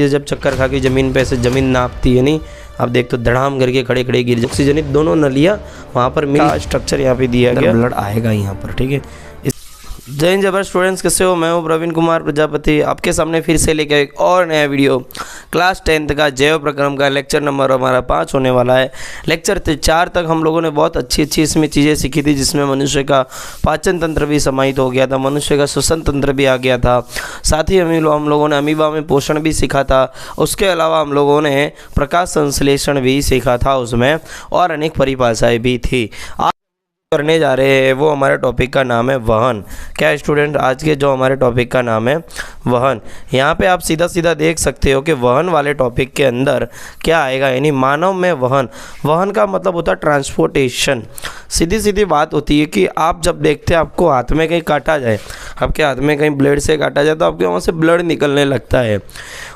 ये जब चक्कर खा के ज़मीन पे ऐसे ज़मीन नापती है नहीं, आप देख तो धड़ाम करके खड़े खड़े गिर, ऑक्सीजनित दोनों नलियाँ वहाँ पर मिल स्ट्रक्चर यहाँ पे दिया गया, ब्लड आएगा यहाँ पर। ठीक है। जय हिंद जबर स्टूडेंट्स, कैसे हो? मैं हूँ प्रवीण कुमार प्रजापति, आपके सामने फिर से लेकर एक और नया वीडियो। क्लास 10th का जैव प्रक्रम का लेक्चर नंबर हमारा 5 होने वाला है। लेक्चर 4 तक हम लोगों ने बहुत अच्छी इसमें चीज़ें सीखी थी, जिसमें मनुष्य का पाचन तंत्र भी समाहित हो गया था, मनुष्य का श्वसन तंत्र भी आ गया था, साथ ही हम लोगों ने अमीबा में पोषण भी सीखा था। उसके अलावा हम लोगों ने प्रकाश संश्लेषण भी सीखा था उसमें, और अनेक परिभाषाएँ भी थी। करने जा रहे हैं वो हमारे टॉपिक का नाम है वहन। क्या स्टूडेंट, आज के जो हमारे टॉपिक का नाम है वहन, यहाँ पे आप सीधा सीधा देख सकते हो कि वहन वाले टॉपिक के अंदर क्या आएगा, यानी मानव में वहन। वहन का मतलब होता है ट्रांसपोर्टेशन। सीधी सीधी बात होती है कि आप जब देखते हैं आपको हाथ में कहीं काटा जाए, आपके हाथ में कहीं ब्लेड से काटा जाए तो आपके वहाँ से ब्लड निकलने लगता है,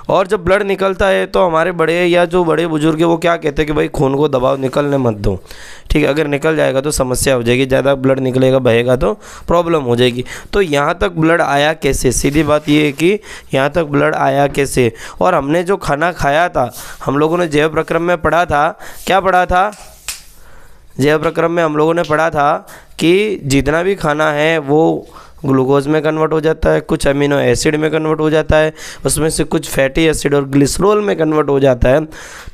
और जब ब्लड निकलता है तो हमारे बड़े या जो बड़े बुजुर्ग है वो क्या कहते हैं कि भाई खून को दबाव, निकलने मत दो। ठीक है, अगर निकल जाएगा तो समस्या हो जाएगी, ज़्यादा ब्लड निकलेगा बहेगा तो प्रॉब्लम हो जाएगी। तो यहाँ तक ब्लड आया कैसे? सीधी बात ये है कि यहाँ तक ब्लड आया कैसे। और हमने जो खाना खाया था, हम लोगों ने जैव प्रक्रम में पढ़ा था, क्या पढ़ा था? जैव प्रक्रम में हम लोगों ने पढ़ा था कि जितना भी खाना है वो ग्लूकोज में कन्वर्ट हो जाता है, कुछ अमीनो एसिड में कन्वर्ट हो जाता है, उसमें से कुछ फैटी एसिड और ग्लिसरॉल में कन्वर्ट हो जाता है।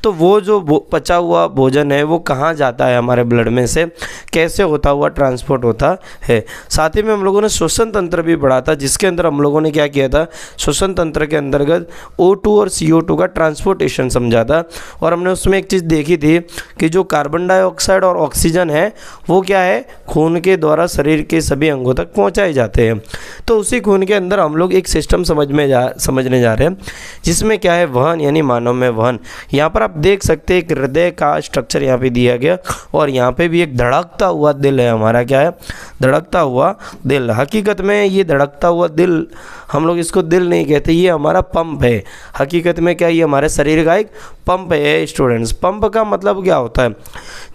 तो वो जो पचा हुआ भोजन है वो कहाँ जाता है हमारे ब्लड में से, कैसे होता हुआ ट्रांसपोर्ट होता है। साथ ही में हम लोगों ने श्वसन तंत्र भी पढ़ा था, जिसके अंदर हम लोगों ने क्या किया था, श्वसन तंत्र के अंतर्गत O2 और CO2 का ट्रांसपोर्टेशन समझा था। और हमने उसमें एक चीज़ देखी थी कि जो कार्बन डाइऑक्साइड और ऑक्सीजन है वो क्या है, खून के द्वारा शरीर के सभी अंगों तक पहुँचाए जाते हैं। तो उसी खून के अंदर हम लोग एक सिस्टम समझने जा रहे हैं, जिसमें क्या है वहन, यानी मानव में वहन। यहाँ पर आप देख सकते हैं एक हृदय का स्ट्रक्चर यहाँ पे दिया गया, और यहाँ पे भी एक धड़कता हुआ दिल है हमारा। क्या है? धड़कता हुआ दिल। हकीकत में ये धड़कता हुआ दिल, हम लोग इसको दिल नहीं कहते, ये हमारा पंप है। हकीकत में क्या, ये हमारे शरीर का एक पंप है स्टूडेंट्स। पंप का मतलब क्या होता है?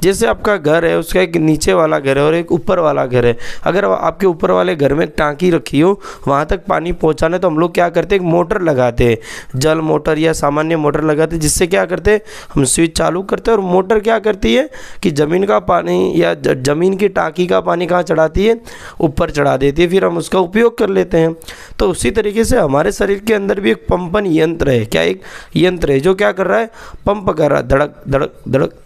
जैसे आपका घर है, उसका एक नीचे वाला घर है और एक ऊपर वाला घर है। अगर आपके ऊपर वाले घर में टांकी रखी हो, वहाँ तक पानी पहुँचाना, तो हम लोग क्या करते हैं, एक मोटर लगाते हैं, जल मोटर या सामान्य मोटर लगाते हैं, जिससे क्या करते हैं, हम स्विच चालू करते हैं और मोटर क्या करती है कि ज़मीन का पानी या ज़मीन की टांकी का पानी कहाँ चढ़ाती है, ऊपर चढ़ा देती है, फिर हम उसका उपयोग कर लेते हैं। तो उसी तरीके से हमारे शरीर के अंदर भी एक पंपन यंत्र है। क्या? एक यंत्र है जो क्या कर रहा है, पंप कर रहा है, धड़क धड़क धड़क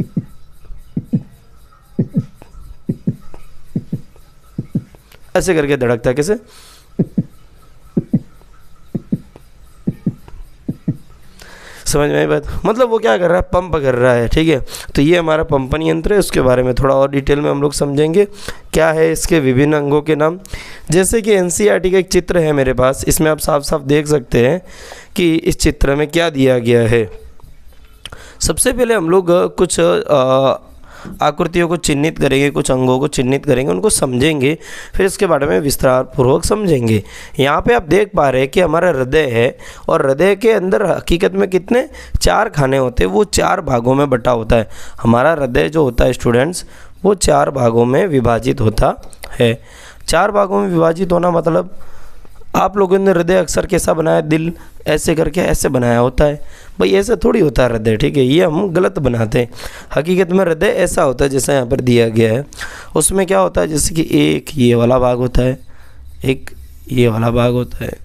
ऐसे करके धड़कता है। कैसे? समझ में आई बात? मतलब वो क्या कर रहा है, पंप कर रहा है। ठीक है, तो ये हमारा पंपन यंत्र है। उसके बारे में थोड़ा और डिटेल में हम लोग समझेंगे, क्या है इसके विभिन्न अंगों के नाम। जैसे कि NCERT का एक चित्र है मेरे पास, इसमें आप साफ साफ देख सकते हैं कि इस चित्र में क्या दिया गया है। सबसे पहले हम लोग कुछ आकृतियों को चिन्हित करेंगे, कुछ अंगों को चिन्हित करेंगे, उनको समझेंगे, फिर इसके बारे में विस्तार पूर्वक समझेंगे। यहाँ पे आप देख पा रहे हैं कि हमारा हृदय है, और हृदय के अंदर हकीकत में कितने 4 खाने होते हैं, वो 4 भागों में बटा होता है। हमारा हृदय जो होता है स्टूडेंट्स, वो 4 भागों में विभाजित होता है। 4 भागों में विभाजित होना मतलब, आप लोगों ने हृदय अक्सर कैसा बनाया, दिल ऐसे करके ऐसे बनाया होता है। भाई ऐसा थोड़ी होता है हृदय। ठीक है, ये हम गलत बनाते हैं। हकीकत में हृदय ऐसा होता है जैसा यहाँ पर दिया गया है। उसमें क्या होता है, जैसे कि एक ये वाला भाग होता है, एक ये वाला भाग होता है,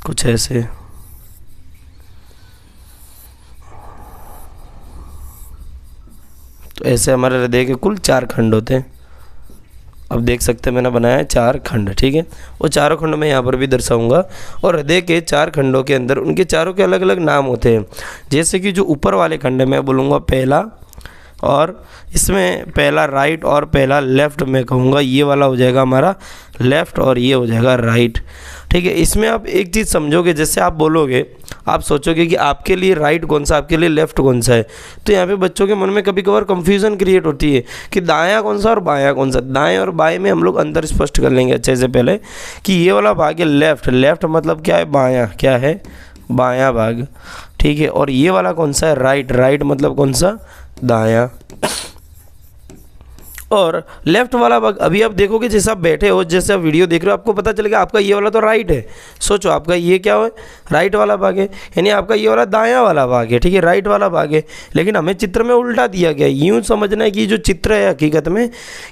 कुछ ऐसे। तो ऐसे हमारे हृदय के कुल 4 खंड होते हैं। अब देख सकते हैं मैंने बनाया है 4 खंड। ठीक है, वो चारों खंड मैं यहाँ पर भी दर्शाऊंगा। और हृदय के 4 खंडों के अंदर उनके चारों के अलग अलग नाम होते हैं। जैसे कि जो ऊपर वाले खंड में बोलूँगा पहला, और इसमें पहला राइट और पहला लेफ़्ट में कहूँगा, ये वाला हो जाएगा हमारा लेफ़्ट और ये हो जाएगा राइट। ठीक है, इसमें आप एक चीज़ समझोगे, जैसे आप बोलोगे, आप सोचोगे कि आपके लिए राइट कौन सा, आपके लिए लेफ़्ट कौन सा है, तो यहाँ पे बच्चों के मन में कभी कभार कन्फ्यूज़न क्रिएट होती है कि दायां कौन सा और बायां कौन सा। दाएं और बाएं में हम लोग अंतर स्पष्ट कर लेंगे अच्छे से पहले कि ये वाला भाग है लेफ़्ट। लेफ़्ट मतलब क्या है, बायां। क्या है? बायां भाग। ठीक है। और ये वाला कौन सा है, राइट, राइट मतलब कौन सा, दायां। और लेफ्ट वाला भाग, अभी आप देखोगे जैसे आप बैठे हो, जैसे आप वीडियो देख रहे हो, आपको पता चलेगा आपका ये वाला तो राइट है। सोचो आपका ये क्या है, राइट वाला भाग है, यानी आपका ये वाला दायां वाला भाग है, ठीक है, राइट वाला भाग है। लेकिन हमें चित्र में उल्टा दिया गया है। यूँ समझना है कि जो चित्र है हकीकत में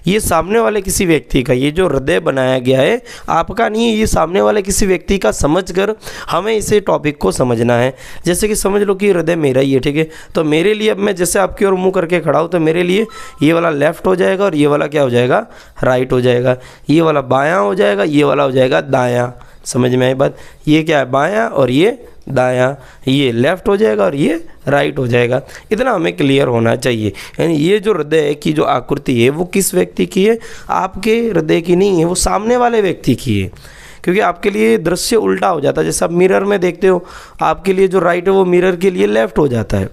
ये सामने वाले किसी व्यक्ति का, ये जो हृदय बनाया गया है आपका नहीं है, ये सामने वाले किसी व्यक्ति का समझ कर हमें इसे टॉपिक को समझना है। जैसे कि समझ लो कि हृदय मेरा ही है, ठीक है, तो मेरे लिए अब मैं जैसे आपकी ओर मुँह करके खड़ा हूँ तो मेरे लिए ये वाला लेफ्ट हो जाएगा और ये वाला क्या हो जाएगा, राइट हो जाएगा। ये वाला बायां हो जाएगा, ये वाला हो जाएगा दायां। समझ में आई बात, ये क्या है, बायां और ये दायां, ये लेफ्ट हो जाएगा और ये राइट हो जाएगा। इतना हमें क्लियर होना चाहिए। यानी ये जो हृदय की जो आकृति है वो किस व्यक्ति की है, आपके हृदय की नहीं है, वो सामने वाले व्यक्ति की है। क्योंकि आपके लिए दृश्य उल्टा हो जाता है। जैसे आप मिरर में देखते हो, आपके लिए जो राइट है वो मिरर के लिए लेफ्ट हो जाता है,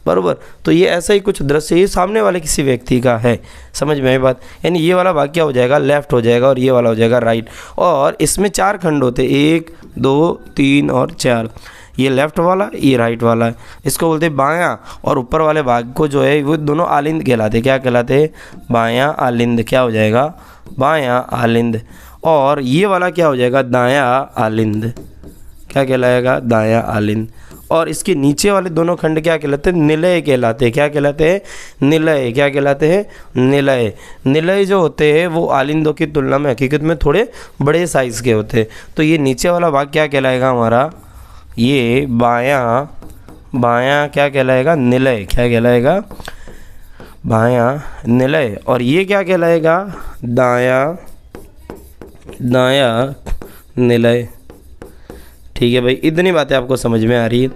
बराबर। तो ये ऐसा ही कुछ दृश्य ये सामने वाले किसी व्यक्ति का है। समझ में आई बात, यानी ये वाला भाग क्या हो जाएगा, लेफ्ट हो जाएगा और ये वाला हो जाएगा राइट। और इसमें 4 खंड होते हैं, 1 2 3 और 4। ये लेफ्ट वाला, ये राइट वाला है, इसको बोलते हैं बायां। और ऊपर वाले भाग को जो है वो दोनों आलिंद कहलाते हैं। क्या कहलाते हैं, बायां आलिंद। क्या हो जाएगा, बायां आलिंद। और ये वाला क्या हो जाएगा, दायां आलिंद। क्या कहलाएगा, दायां आलिंद। और इसके नीचे वाले दोनों खंड क्या कहलाते हैं, निलय कहलाते हैं। क्या कहलाते हैं, निलय। क्या कहलाते हैं, निलय। निलय जो होते हैं वो आलिंदों की तुलना में हकीकत में थोड़े बड़े साइज़ के होते हैं। तो ये नीचे वाला भाग क्या कहलाएगा हमारा, ये बायां, बायां क्या कहलाएगा, निलय। क्या कहलाएगा, बायां निलय। और ये क्या कहलाएगा, दायां, दायां निलय। ठीक है भाई, इतनी बातें आपको समझ में आ रही है।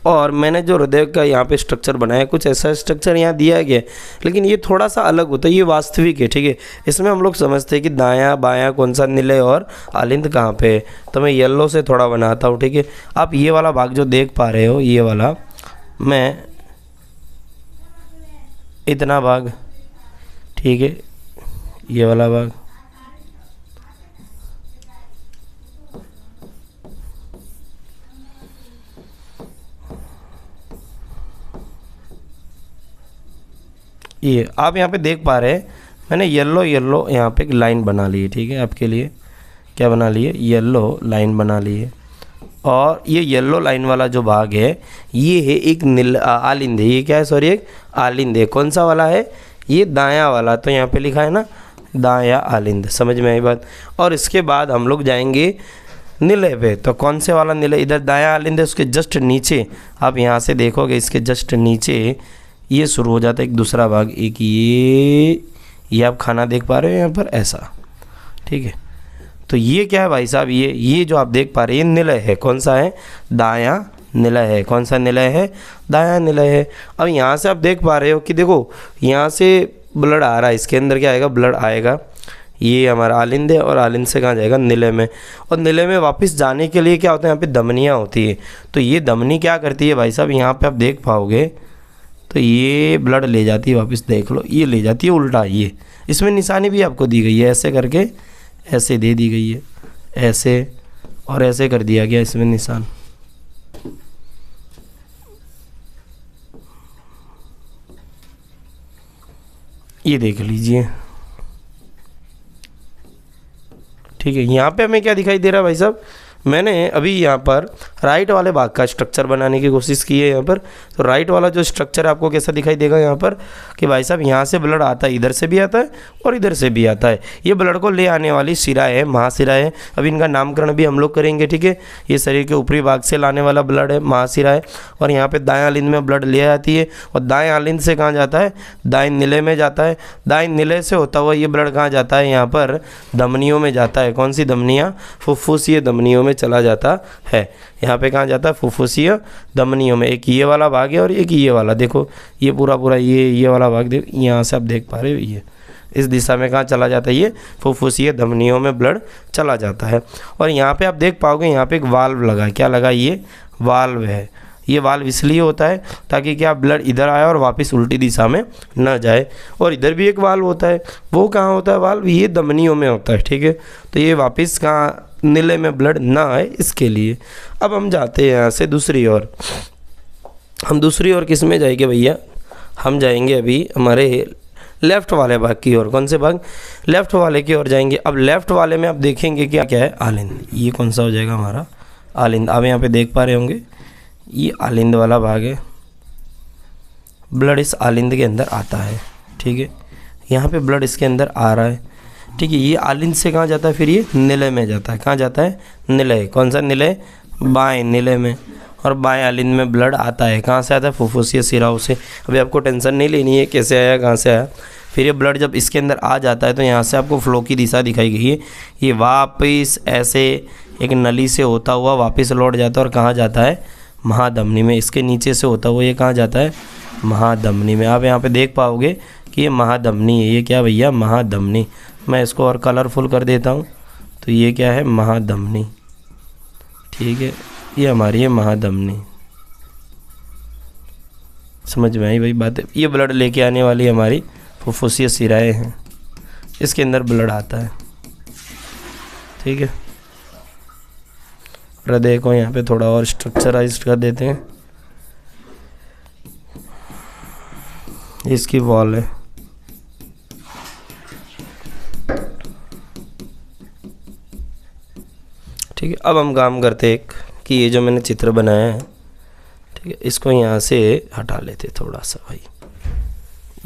और मैंने जो हृदय का यहाँ पे स्ट्रक्चर बनाया, कुछ ऐसा स्ट्रक्चर यहाँ दिया गया है, लेकिन ये थोड़ा सा अलग होता है, ये वास्तविक है, ठीक है। इसमें हम लोग समझते हैं कि दायां बायां कौन सा, निलय और आलिंद कहाँ पे है। तो मैं येलो से थोड़ा बनाता हूँ, ठीक है। आप ये वाला भाग जो देख पा रहे हो, ये वाला, मैं इतना भाग, ठीक है, ये वाला भाग, ये आप यहाँ पे देख पा रहे हैं, मैंने येलो येलो यहाँ पे एक लाइन बना ली है, ठीक है। आपके लिए क्या बना ली है, येलो लाइन बना ली है। और ये येलो लाइन वाला जो भाग है ये है एक आलिंद है। ये क्या है, सॉरी, एक आलिंद है। कौन सा वाला है, ये दायां वाला। तो यहाँ पे लिखा है ना, दायां आलिंद। समझ में आई बात। और इसके बाद हम लोग जाएंगे निलय पे। तो कौन से वाला निलय, इधर दायां आलिंद है, उसके जस्ट नीचे आप यहाँ से देखोगे, इसके जस्ट नीचे ये शुरू हो जाता है एक दूसरा भाग। एक ये आप खाना देख पा रहे हो यहाँ पर, ऐसा, ठीक है। तो ये क्या है भाई साहब, ये जो आप देख पा रहे हैं ये निलय है। कौन सा है, दायां निलय है। कौन सा निलय है, दायां निलय है। अब यहाँ से आप देख पा रहे हो कि देखो यहाँ से ब्लड आ रहा है, इसके अंदर क्या आएगा, ब्लड आएगा। ये हमारा आलिंद है और आलिंद से कहाँ जाएगा, निलय में। और निलय में वापस जाने के लिए क्या होता है, यहाँ पे धमनियाँ होती है। तो ये धमनी क्या करती है भाई साहब, यहाँ पे आप देख पाओगे तो ये ब्लड ले जाती है वापस, देख लो, ये ले जाती है उल्टा। ये इसमें निशानी भी आपको दी गई है, ऐसे करके ऐसे दे दी गई है, ऐसे और ऐसे कर दिया गया इसमें निशान। ये देख लीजिए, ठीक है। यहाँ पे हमें क्या दिखाई दे रहा है भाई साहब, मैंने अभी यहाँ पर राइट वाले भाग का स्ट्रक्चर बनाने की कोशिश की है यहाँ पर। तो राइट वाला जो स्ट्रक्चर आपको कैसा दिखाई देगा यहाँ पर, कि भाई साहब यहाँ से ब्लड आता है, इधर से भी आता है और इधर से भी आता है। ये ब्लड को ले आने वाली शिरा है, महाशिरा है। अभी इनका नामकरण भी हम लोग करेंगे, ठीक है। ये शरीर के ऊपरी भाग से लाने वाला ब्लड है, महाशिरा है। और यहाँ पर दाएँ आलिंद में ब्लड ले आती है और दाएँ आलिंद से कहाँ जाता है, दाएँ निलय में जाता है। दाएँ निलय से होता हुआ ये ब्लड कहाँ जाता है, यहाँ पर धमनियों में जाता है। कौन सी धमनियाँ, फुफ्फुसीय धमनियों में चला जाता है। यहाँ पे कहाँ जाता है, फुफ्फुसीय धमनियों में। एक ये वाला भाग है और एक ये वाला, देखो ये पूरा ये वाला भाग देखो, यहाँ से आप देख पा रहे हो, ये इस दिशा में कहाँ चला जाता है, ये फुफ्फुसीय धमनियों में ब्लड चला जाता है। और यहाँ पे आप देख पाओगे, यहाँ पे एक वाल्व लगा है। क्या लगा, ये वाल्व है। ये वाल्व इसलिए होता है ताकि क्या ब्लड इधर आए और वापस उल्टी दिशा में न जाए। और इधर भी एक वाल्व होता है, वो कहाँ होता है वाल्व, ये धमनियों में होता है, ठीक है। तो ये वापस कहाँ, निलय में ब्लड ना आए, इसके लिए। अब हम जाते हैं यहाँ से दूसरी ओर। हम दूसरी ओर किस में जाएंगे भैया, हम जाएंगे अभी हमारे लेफ़्ट वाले भाग की ओर। कौन से भाग, लेफ़्ट वाले की ओर जाएंगे। अब लेफ़्ट वाले में आप देखेंगे क्या क्या है, आलिंद। ये कौन सा हो जाएगा हमारा, आलिंद। आप यहाँ पे देख पा रहे होंगे ये आलिंद वाला भाग है, ब्लड इस आलिंद के अंदर आता है, ठीक है। यहाँ पे ब्लड इसके अंदर आ रहा है, ठीक है। ये आलिंद से कहाँ जाता है, फिर ये निलय में जाता है। कहाँ जाता है, निलय। कौन सा निलय, बाएं निलय में। और बाएं आलिंद में ब्लड आता है, कहाँ से आता है, फुफ्फुसीय सिराओं से। अभी आपको टेंशन नहीं लेनी है कैसे आया कहाँ से आया। फिर ये ब्लड जब इसके अंदर आ जाता है तो यहाँ से आपको फ्लो की दिशा दिखाई गई है। ये वापस ऐसे एक नली से होता हुआ वापस लौट जाता है और कहाँ जाता है, महाधमनी में। इसके नीचे से होता हुआ ये कहाँ जाता है, महाधमनी में। आप यहाँ पे देख पाओगे कि ये महाधमनी है। ये क्या भैया, महाधमनी। मैं इसको और कलरफुल कर देता हूँ तो ये क्या है, महाधमनी, ठीक है। ये हमारी है महाधमनी। समझ में आई भाई बात। ये ब्लड लेके आने वाली हमारी फुफ्फुसीय सिराएं हैं, इसके अंदर ब्लड आता है, ठीक है। हृदय को यहाँ पे थोड़ा और स्ट्रक्चराइज्ड कर देते हैं। इसकी वॉल है, ठीक है। अब हम काम करते एक कि ये जो मैंने चित्र बनाया है, ठीक है, इसको यहाँ से हटा लेते थोड़ा सा भाई।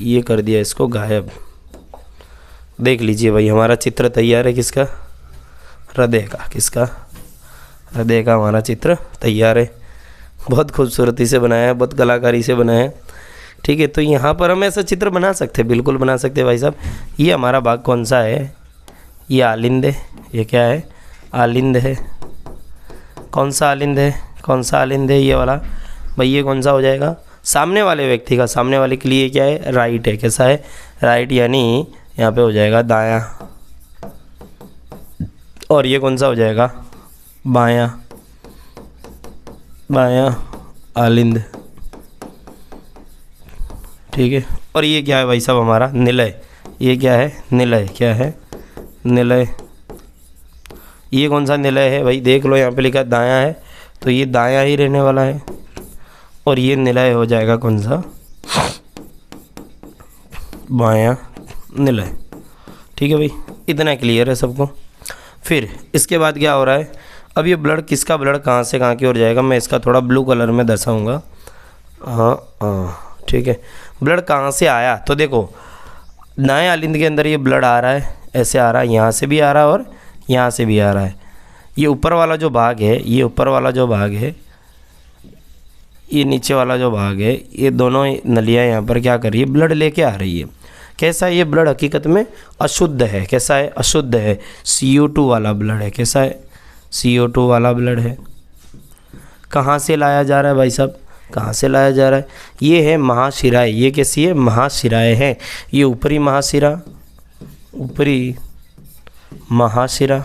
ये कर दिया इसको गायब। देख लीजिए भाई हमारा चित्र तैयार है, किसका, हृदय का। किसका, हृदय का हमारा चित्र तैयार है। बहुत खूबसूरती से बनाया है, बहुत कलाकारी से बनाया है, ठीक है। तो यहाँ पर हम ऐसा चित्र बना सकते हैं, बिल्कुल बना सकते हैं भाई साहब। ये हमारा भाग कौन सा है, ये आलिंद है। ये क्या है, आलिंद है। कौन सा आलिंद है, कौन सा आलिंद है, ये वाला भाई। ये कौन सा हो जाएगा, सामने वाले व्यक्ति का। सामने वाले के लिए क्या है, राइट है। कैसा है, राइट, यानी यहाँ पे हो जाएगा दायां। और ये कौन सा हो जाएगा, बायां, बायां आलिंद, ठीक है। और ये क्या है भाई साहब, हमारा निलय। ये क्या है, निलय। क्या है, निलय। ये कौन सा निलय है भाई, देख लो यहाँ पे लिखा दायां है, तो ये दायां ही रहने वाला है। और ये निलय हो जाएगा कौन सा, बायां निलय, ठीक है भाई। इतना क्लियर है सबको। फिर इसके बाद क्या हो रहा है, अब ये ब्लड, किसका ब्लड कहाँ से कहाँ की ओर जाएगा, मैं इसका थोड़ा ब्लू कलर में दर्शाऊँगा। हाँ, ठीक है। ब्लड कहाँ से आया, तो देखो दाएं आलिंद के अंदर ये ब्लड आ रहा है, ऐसे आ रहा है, यहाँ से भी आ रहा है और यहाँ से भी आ रहा है। ये ऊपर वाला जो भाग है, ये ऊपर वाला जो भाग है, ये नीचे वाला जो भाग है, ये दोनों नलियाँ यहाँ पर क्या कर रही है, ब्लड लेके आ रही है। कैसा है ये ब्लड, हकीकत में अशुद्ध है। कैसा है, अशुद्ध है। CO2 वाला ब्लड है। कैसा है, CO2 वाला ब्लड है। कहाँ से लाया जा रहा है भाई साहब, कहाँ से लाया जा रहा है, ये है महाशिराएँ। ये कैसी है, महाशिराएँ हैं। ये ऊपरी महाशिरा, ऊपरी महाशिरा,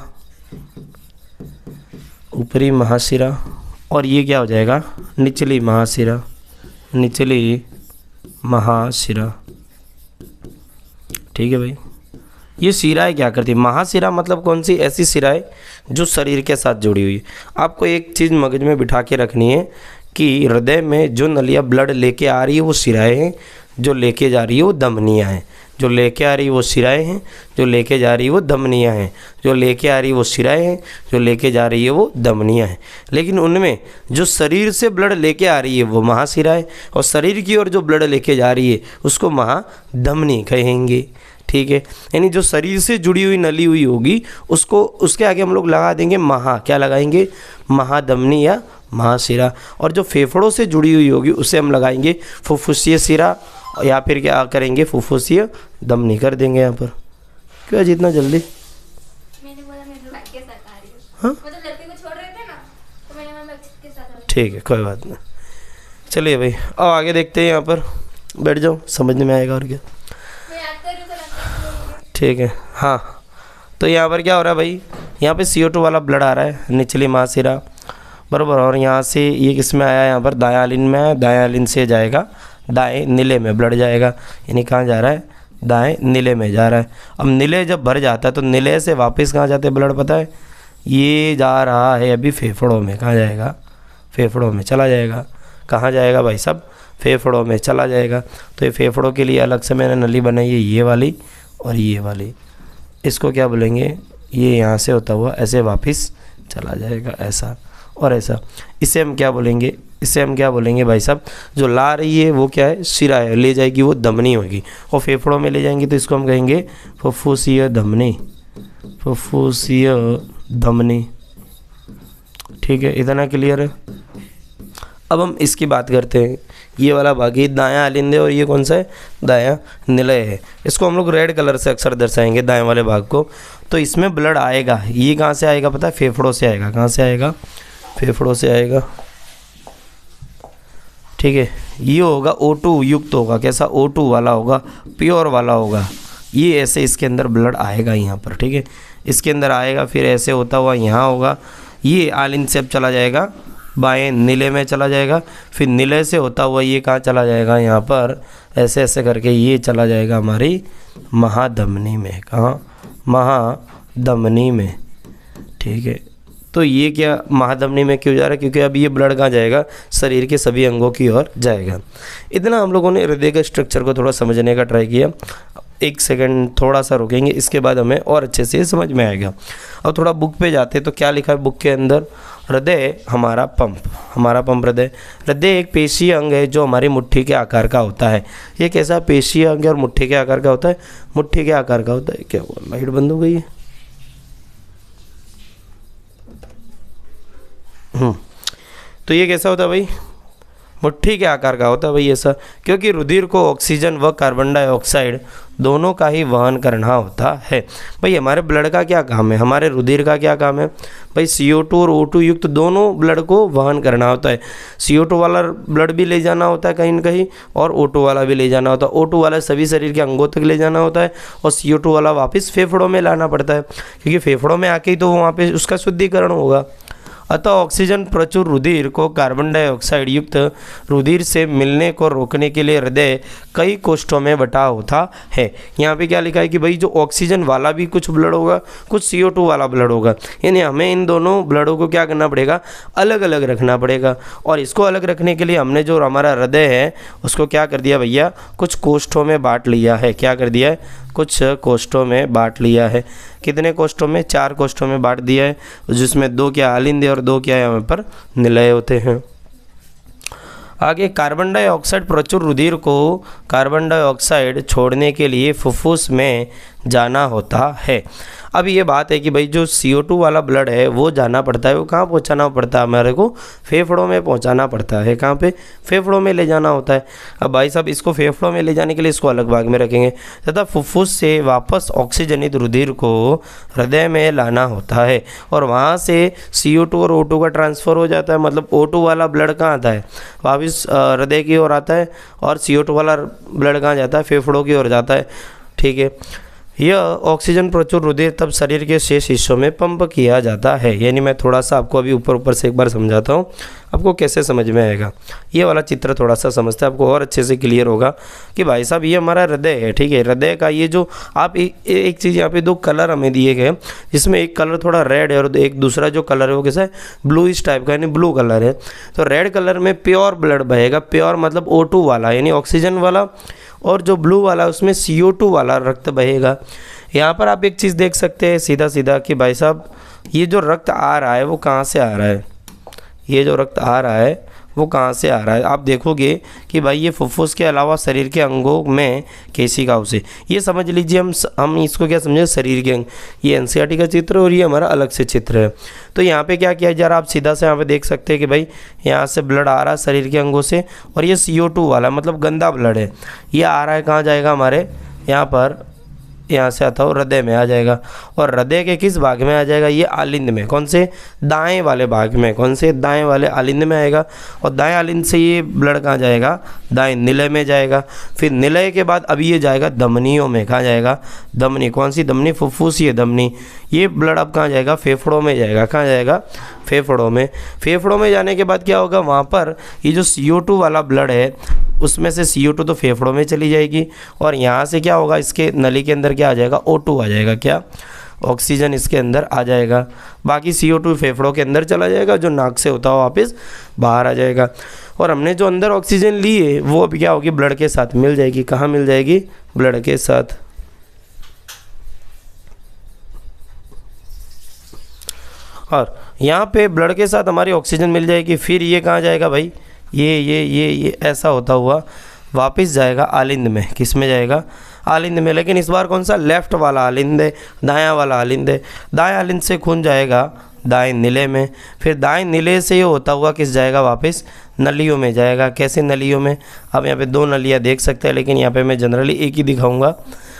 ऊपरी महाशिरा। और ये क्या हो जाएगा, निचली महाशिरा, निचली महाशिरा, ठीक है भाई। ये शिराएँ क्या करती है, महाशिरा मतलब कौन सी, ऐसी शिराएँ जो शरीर के साथ जुड़ी हुई है। आपको एक चीज़ मगज में बिठा के रखनी है कि हृदय में जो नलियाँ ब्लड लेके आ रही है वो शिराएँ हैं, जो लेके जा रही है वो धमनियाँ हैं। जो लेके आ रही है वो शिराएँ हैं, जो लेके जा रही है वो धमनियाँ हैं। जो लेके आ रही है वो शिराएँ हैं, जो लेके जा रही है वो धमनियाँ हैं। लेकिन उनमें जो शरीर से ब्लड लेके आ रही है वो महाशिरा है, और शरीर की ओर जो ब्लड लेके जा रही है उसको महाधमनी कहेंगे, ठीक है। यानी जो शरीर से जुड़ी हुई नली हुई होगी उसको, उसके आगे हम लोग लगा देंगे महा, क्या लगाएंगे, महाधमनी या महाशिरा। और जो फेफड़ों से जुड़ी हुई होगी उसे हम लगाएंगे फुफ्फुसीय शिरा, या फिर क्या करेंगे, फुफ्फुसीय धमनी कर देंगे यहाँ पर। क्यों जितना जल्दी, मैंने बोला मैं लड़के के साथ आ रही हूँ। हाँ, मतलब लड़के को छोड़ रहे थे ना, तो मैंने बोला के साथ आ रही हूँ। ठीक है, कोई बात नहीं। चलिए भाई अब आगे देखते हैं। यहाँ पर बैठ जाओ, समझने में आएगा। और क्या, मैं याद कर रही हूँ तो लगता है। ठीक है। हाँ, तो यहाँ पर क्या हो रहा है भाई, यहाँ पे CO2 वाला ब्लड आ रहा है, निचली महाशिरा, बराबर। और यहाँ से ये किस में आया, यहाँ पर दायां आलिंद में आया। दायां आलिंद से जाएगा दाएं निले में ब्लड जाएगा, यानी कहाँ जा रहा है, दाएं निले में जा रहा है। अब निले जब भर जाता है तो निले से वापस कहाँ जाते हैं ब्लड, पता है, ये जा रहा है अभी फेफड़ों में। कहाँ जाएगा, फेफड़ों में चला जाएगा। कहाँ जाएगा भाई साहब, फेफड़ों में चला जाएगा। तो ये फेफड़ों के लिए अलग से मैंने नली बनाई है, ये वाली और ये वाली। इसको क्या बोलेंगे, ये यहाँ से होता हुआ ऐसे वापस चला जाएगा, ऐसा और ऐसा। इसे हम क्या बोलेंगे, इसे हम क्या बोलेंगे भाई साहब, जो ला रही है वो क्या है, शिरा है, ले जाएगी वो धमनी होगी। और फेफड़ों में ले जाएंगे तो इसको हम कहेंगे फुफ्फुसीय धमनी, फुफ्फुसीय धमनी। ठीक है, इतना क्लियर है। अब हम इसकी बात करते हैं। ये वाला भाग, ये दायां आलिंद है और ये कौन सा है, दायां निलय है। इसको हम लोग रेड कलर से अक्सर दर्शाएंगे दाएं वाले भाग को। तो इसमें ब्लड आएगा, ये कहाँ से आएगा पता है, फेफड़ों से आएगा। कहाँ से आएगा, फेफड़ों से आएगा। ठीक है, ये होगा O2 युक्त होगा, कैसा, O2 वाला होगा, प्योर वाला होगा। ये ऐसे इसके अंदर ब्लड आएगा यहाँ पर। ठीक है, इसके अंदर आएगा, फिर ऐसे होता हुआ यहाँ होगा। ये आलिंद से अब चला जाएगा बाएं नीले में चला जाएगा, फिर नीले से होता हुआ ये कहाँ चला जाएगा, यहाँ पर ऐसे ऐसे करके ये चला जाएगा हमारी महाधमनी में। कहाँ, महाधमनी में। ठीक है, तो ये क्या महाधमनी में क्यों जा रहा है, क्योंकि अब ये ब्लड कहाँ जाएगा, शरीर के सभी अंगों की ओर जाएगा। इतना हम लोगों ने हृदय के स्ट्रक्चर को थोड़ा समझने का ट्राई किया। एक सेकंड थोड़ा सा रुकेंगे, इसके बाद हमें और अच्छे से समझ में आएगा। अब थोड़ा बुक पे जाते तो क्या लिखा है बुक के अंदर, हृदय हमारा पंप, हमारा पंप हृदय। हृदय एक पेशीय अंग है जो हमारी मुट्ठी के आकार का होता है। ये कैसा पेशीय अंग है और मुट्ठी के आकार का होता है, मुट्ठी के आकार का होता है। क्या हुआ, लाइट बंद हो गई है। तो ये कैसा होता है भाई, मुट्ठी के आकार का होता है भाई ऐसा, क्योंकि रुधिर को ऑक्सीजन व कार्बन डाइऑक्साइड दोनों का ही वहन करना होता है। भाई हमारे ब्लड का क्या काम है, हमारे रुधिर का क्या काम है भाई, CO2 और O2 युक्त दोनों ब्लड को वहन करना होता है। CO2 वाला ब्लड भी ले जाना होता है कहीं न कहीं, और O2 वाला भी ले जाना होता है। O2 वाला सभी शरीर के अंगों तक ले जाना होता है, और CO2 वाला वापस फेफड़ों में लाना पड़ता है, क्योंकि फेफड़ों में आके ही तो वहाँ पे उसका शुद्धिकरण होगा। अतः ऑक्सीजन प्रचुर रुधिर को कार्बन डाइऑक्साइड युक्त रुधिर से मिलने को रोकने के लिए हृदय कई कोष्ठों में बटा होता है। यहाँ पे क्या लिखा है कि भाई जो ऑक्सीजन वाला भी कुछ ब्लड होगा, कुछ CO2 वाला ब्लड होगा, यानी हमें इन दोनों ब्लडों को क्या करना पड़ेगा, अलग अलग रखना पड़ेगा। और इसको अलग रखने के लिए हमने जो हमारा हृदय है उसको क्या कर दिया भैया, कुछ कोष्ठों में बांट लिया है। क्या कर दिया है, कुछ कोष्ठों में बांट लिया है। कितने कोष्ठों में, 4 कोष्ठों में बांट दिया है, जिसमें 2 क्या आलिंद और 2 क्या यहाँ पर निलय होते हैं। आगे, कार्बन डाइऑक्साइड प्रचुर रुधिर को कार्बन डाइऑक्साइड छोड़ने के लिए फुफ्फुस में जाना होता है। अब ये बात है कि भाई जो CO2 वाला ब्लड है वो जाना पड़ता है, वो कहाँ पहुँचाना पड़ता है, हमारे को फेफड़ों में पहुँचाना पड़ता है। कहाँ पे, फेफड़ों में ले जाना होता है। अब भाई साहब इसको फेफड़ों में ले जाने के लिए इसको अलग भाग में रखेंगे, तथा फुफ्फुस से वापस ऑक्सीजनित रुधिर को हृदय में लाना होता है, और वहाँ से CO2 और O2 का ट्रांसफ़र हो जाता है। मतलब O2 वाला ब्लड कहाँ आता है, वापस हृदय की ओर आता है, और CO2 वाला ब्लड कहाँ जाता है, फेफड़ों की ओर जाता है। ठीक है, यह ऑक्सीजन प्रचुर रुधिर तब शरीर के शेष हिस्सों में पंप किया जाता है। यानी मैं थोड़ा सा आपको अभी ऊपर से एक बार समझाता हूँ, आपको कैसे समझ में आएगा। ये वाला चित्र थोड़ा सा समझते हैं आपको और अच्छे से क्लियर होगा कि भाई साहब ये हमारा हृदय है। ठीक है, हृदय का ये जो आप एक चीज़ यहाँ पे 2 कलर हमें दिए गए, जिसमें एक कलर थोड़ा रेड है और एक दूसरा जो कलर है वो कैसा है, ब्लू इस टाइप का, यानी ब्लू कलर है। तो रेड कलर में प्योर ब्लड बहेगा, प्योर मतलब O2 वाला यानी ऑक्सीजन वाला, और जो ब्लू वाला उसमें CO2 वाला रक्त बहेगा। यहाँ पर आप एक चीज़ देख सकते हैं सीधा सीधा कि भाई साहब ये जो रक्त आ रहा है वो कहाँ से आ रहा है, ये जो रक्त आ रहा है वो कहाँ से आ रहा है। आप देखोगे कि भाई ये फुफ्फुस के अलावा शरीर के अंगों में केशिकाओं से, ये समझ लीजिए हम इसको क्या समझे, शरीर के अंग। ये NCERT का चित्र और ये हमारा अलग से चित्र है। तो यहाँ पे क्या किया जरा आप सीधा से यहाँ पे देख सकते हैं कि भाई यहाँ से ब्लड आ रहा है शरीर के अंगों से, और ये CO2 वाला मतलब गंदा ब्लड है, ये आ रहा है कहाँ जाएगा, हमारे यहाँ पर, यहाँ से आता हो हृदय में आ जाएगा। और हृदय के किस भाग में आ जाएगा, ये आलिंद में, कौन से, दाएं वाले भाग में, कौन से, दाएं वाले आलिंद में आएगा। और दाएं आलिंद से ये ब्लड कहाँ जाएगा, दाएं निलय में जाएगा। फिर निलय के बाद अभी ये जाएगा धमनियों में, कहाँ जाएगा, धमनी, कौन सी धमनी, फुफ्फुसीय धमनी। ये ब्लड अब कहाँ जाएगा, फेफड़ों में जाएगा, कहाँ जाएगा, फेफड़ों में। फेफड़ों में जाने के बाद क्या होगा, वहाँ पर ये जो CO2 वाला ब्लड है उसमें से CO2 तो फेफड़ों में चली जाएगी, और यहाँ से क्या होगा, इसके नली के अंदर क्या आ जाएगा, O2 आ जाएगा। क्या, ऑक्सीजन इसके अंदर आ जाएगा, बाकी CO2 फेफड़ों के अंदर चला जाएगा, जो नाक से होता हुआ वापस बाहर आ जाएगा। और हमने जो अंदर ऑक्सीजन ली है वो अब क्या होगी, ब्लड के साथ मिल जाएगी। कहाँ मिल जाएगी, ब्लड के साथ। और यहाँ पे ब्लड के साथ हमारी ऑक्सीजन मिल जाएगी। फिर ये कहाँ जाएगा भाई, ये ऐसा होता हुआ वापस जाएगा आलिंद में। किस में जाएगा, आलिंद में। लेकिन इस बार कौन सा, लेफ्ट वाला आलिंद है, दायां वाला आलिंद है। दाएं आलिंद से खून जाएगा दाएं नीले में, फिर दाएं नीले से ये होता हुआ किस जाएगा, वापस नलियों में जाएगा। कैसे नलियों में, अब यहाँ पे 2 नलियाँ देख सकते हैं, लेकिन यहाँ पे मैं जनरली एक ही दिखाऊंगा।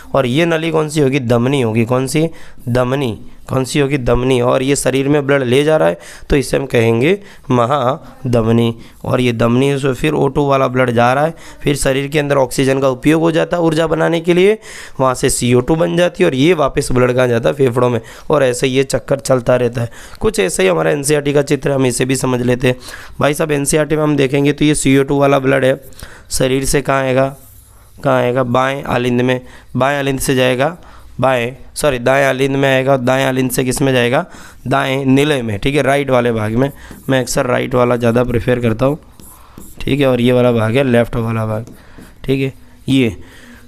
और ये नली कौन सी होगी, धमनी होगी। कौन सी, धमनी। कौन सी होगी, धमनी। और ये शरीर में ब्लड ले जा रहा है तो इसे हम कहेंगे महाधमनी। और ये धमनी से फिर O2 वाला ब्लड जा रहा है, फिर शरीर के अंदर ऑक्सीजन का उपयोग हो जाता है ऊर्जा बनाने के लिए, वहाँ से CO2 बन जाती है और ये वापस ब्लड कहाँ जाता है, फेफड़ों में। और ऐसे ये चक्कर चलता रहता है। कुछ ऐसे ही हमारा NCERT का चित्र, हम इसे भी समझ लेते हैं भाई साहब। NCERT में हम देखेंगे तो ये CO2 वाला ब्लड है, शरीर से कहाँ आएगा, बाएं आलिंद में। बाएं आलिंद से जाएगा दाएं आलिंद में आएगा। दाएं आलिंद से किस में जाएगा, दाएं नीले में, ठीक है, राइट वाले भाग में। मैं अक्सर राइट वाला ज़्यादा प्रेफर करता हूँ, ठीक है। और ये वाला भाग है लेफ़्ट वाला भाग, ठीक है। ये